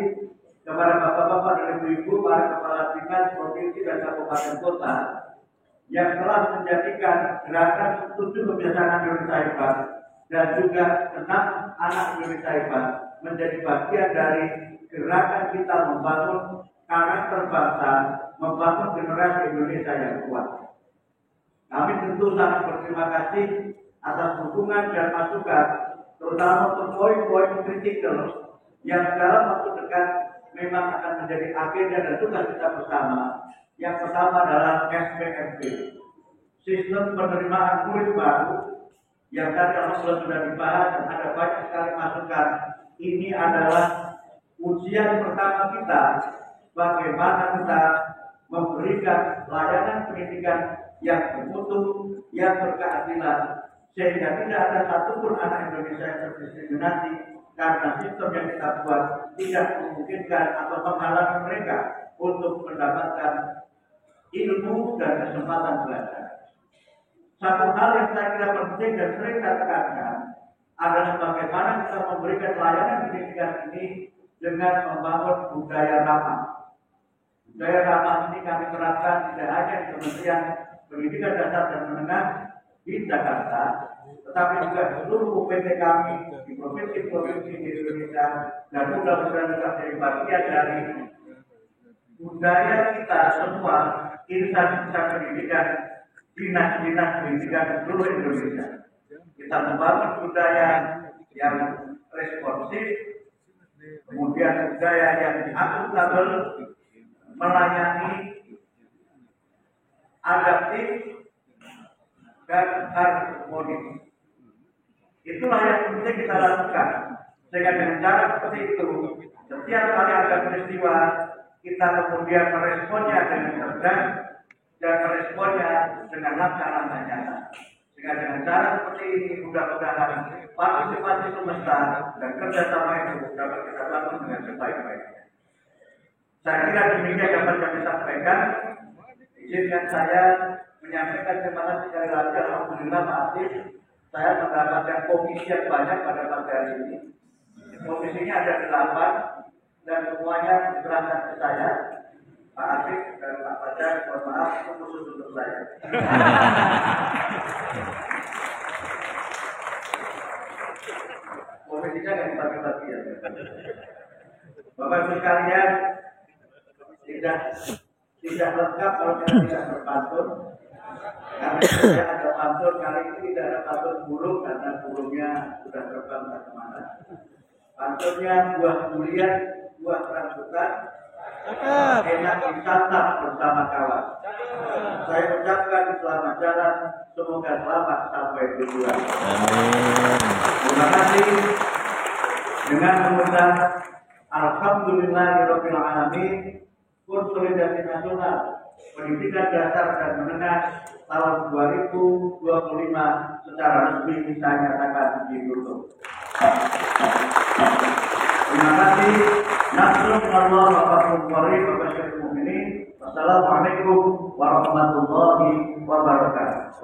kepada bapak-bapak dan ibu-ibu, para kepala dinas provinsi dan kabupaten kota yang telah menjadikan gerakan 7 kebiasaan Indonesia Hebat dan juga 6 anak Indonesia Hebat menjadi bagian dari gerakan kita membangun karakter bangsa, membangun generasi Indonesia yang kuat. Kami tentu sangat berterima kasih atas dukungan dan masukan, terutama untuk poin-poin kritikal yang dalam waktu dekat memang akan menjadi agenda dan tugas kita bersama. Yang pertama adalah SPMP, sistem penerimaan murid baru, yang tadi alhamdulillah sudah dibahas dan ada banyak sekali masukan. Ini adalah ujian pertama kita, bagaimana kita memberikan layanan pendidikan yang bermutu, yang berkeadilan, sehingga tidak ada satupun anak Indonesia yang terdiskriminasi karena sistem yang kita buat tidak memungkinkan atau menghalangi mereka untuk mendapatkan ilmu dan kesempatan belajar. Satu hal yang saya kira penting dan sering saya tekankan adalah bagaimana kita memberikan layanan pendidikan ini dengan membangun budaya ramah. Budaya ramah ini kami terapkan tidak hanya di Kementerian Pendidikan Dasar dan Menengah di Jakarta, tetapi juga di seluruh UPT kami di provinsi-provinsi di Indonesia, dan mudah-mudahan juga dari bagian dari budaya kita semua, instansi pendidikan, dinas-dinas pendidikan di seluruh Indonesia. Kita membangun budaya yang responsif, kemudian budaya yang akuntabel, melayani, adaptif, dan harmonis. Itulah yang penting kita lakukan. Sehingga dengan cara seperti itu, setiap kali ada peristiwa, kita kemudian meresponnya dengan cerdas dan meresponnya dengan langkah-langkah nyata. Sehingga dengan cara seperti ini, mudah-mudahan partisipasi semesta dan kerjasama itu dapat kita bangun dengan sebaik-baiknya. Saya kira demikian dapat kami sampaikan. Izinkan saya menyampaikan terima kasih sekali lagi. Alhamdulillah Pak Atif, saya mendapatkan komisi yang banyak pada pagi hari ini. Komisinya ada 8 dan semuanya diserahkan ke saya, Pak Atif dan Pak Fajar. Mohon maaf, itu khusus untuk saya. Komisinya nggak dibagi-bagi ya. Bapak Ibu sekalian, tidak lengkap kalau kita tidak berpantun. Karena tidak ada pantun, kali ini tidak ada pantun burung karena burungnya sudah terbang ke mana. Pantunnya buah durian, buah rambutan, enak disantap bersama kawan. Saya ucapkan selamat jalan, semoga selamat sampai tujuan. Terima kasih. Dengan mengundang Alhamdulillahirabbil alamin, Konsolidasi Nasional Pendidikan Dasar dan Menengah tahun 2025 secara resmi saya nyatakan ditutup. Terima kasih. Nasrullah Wassalamualaikum warahmatullahi wabarakatuh.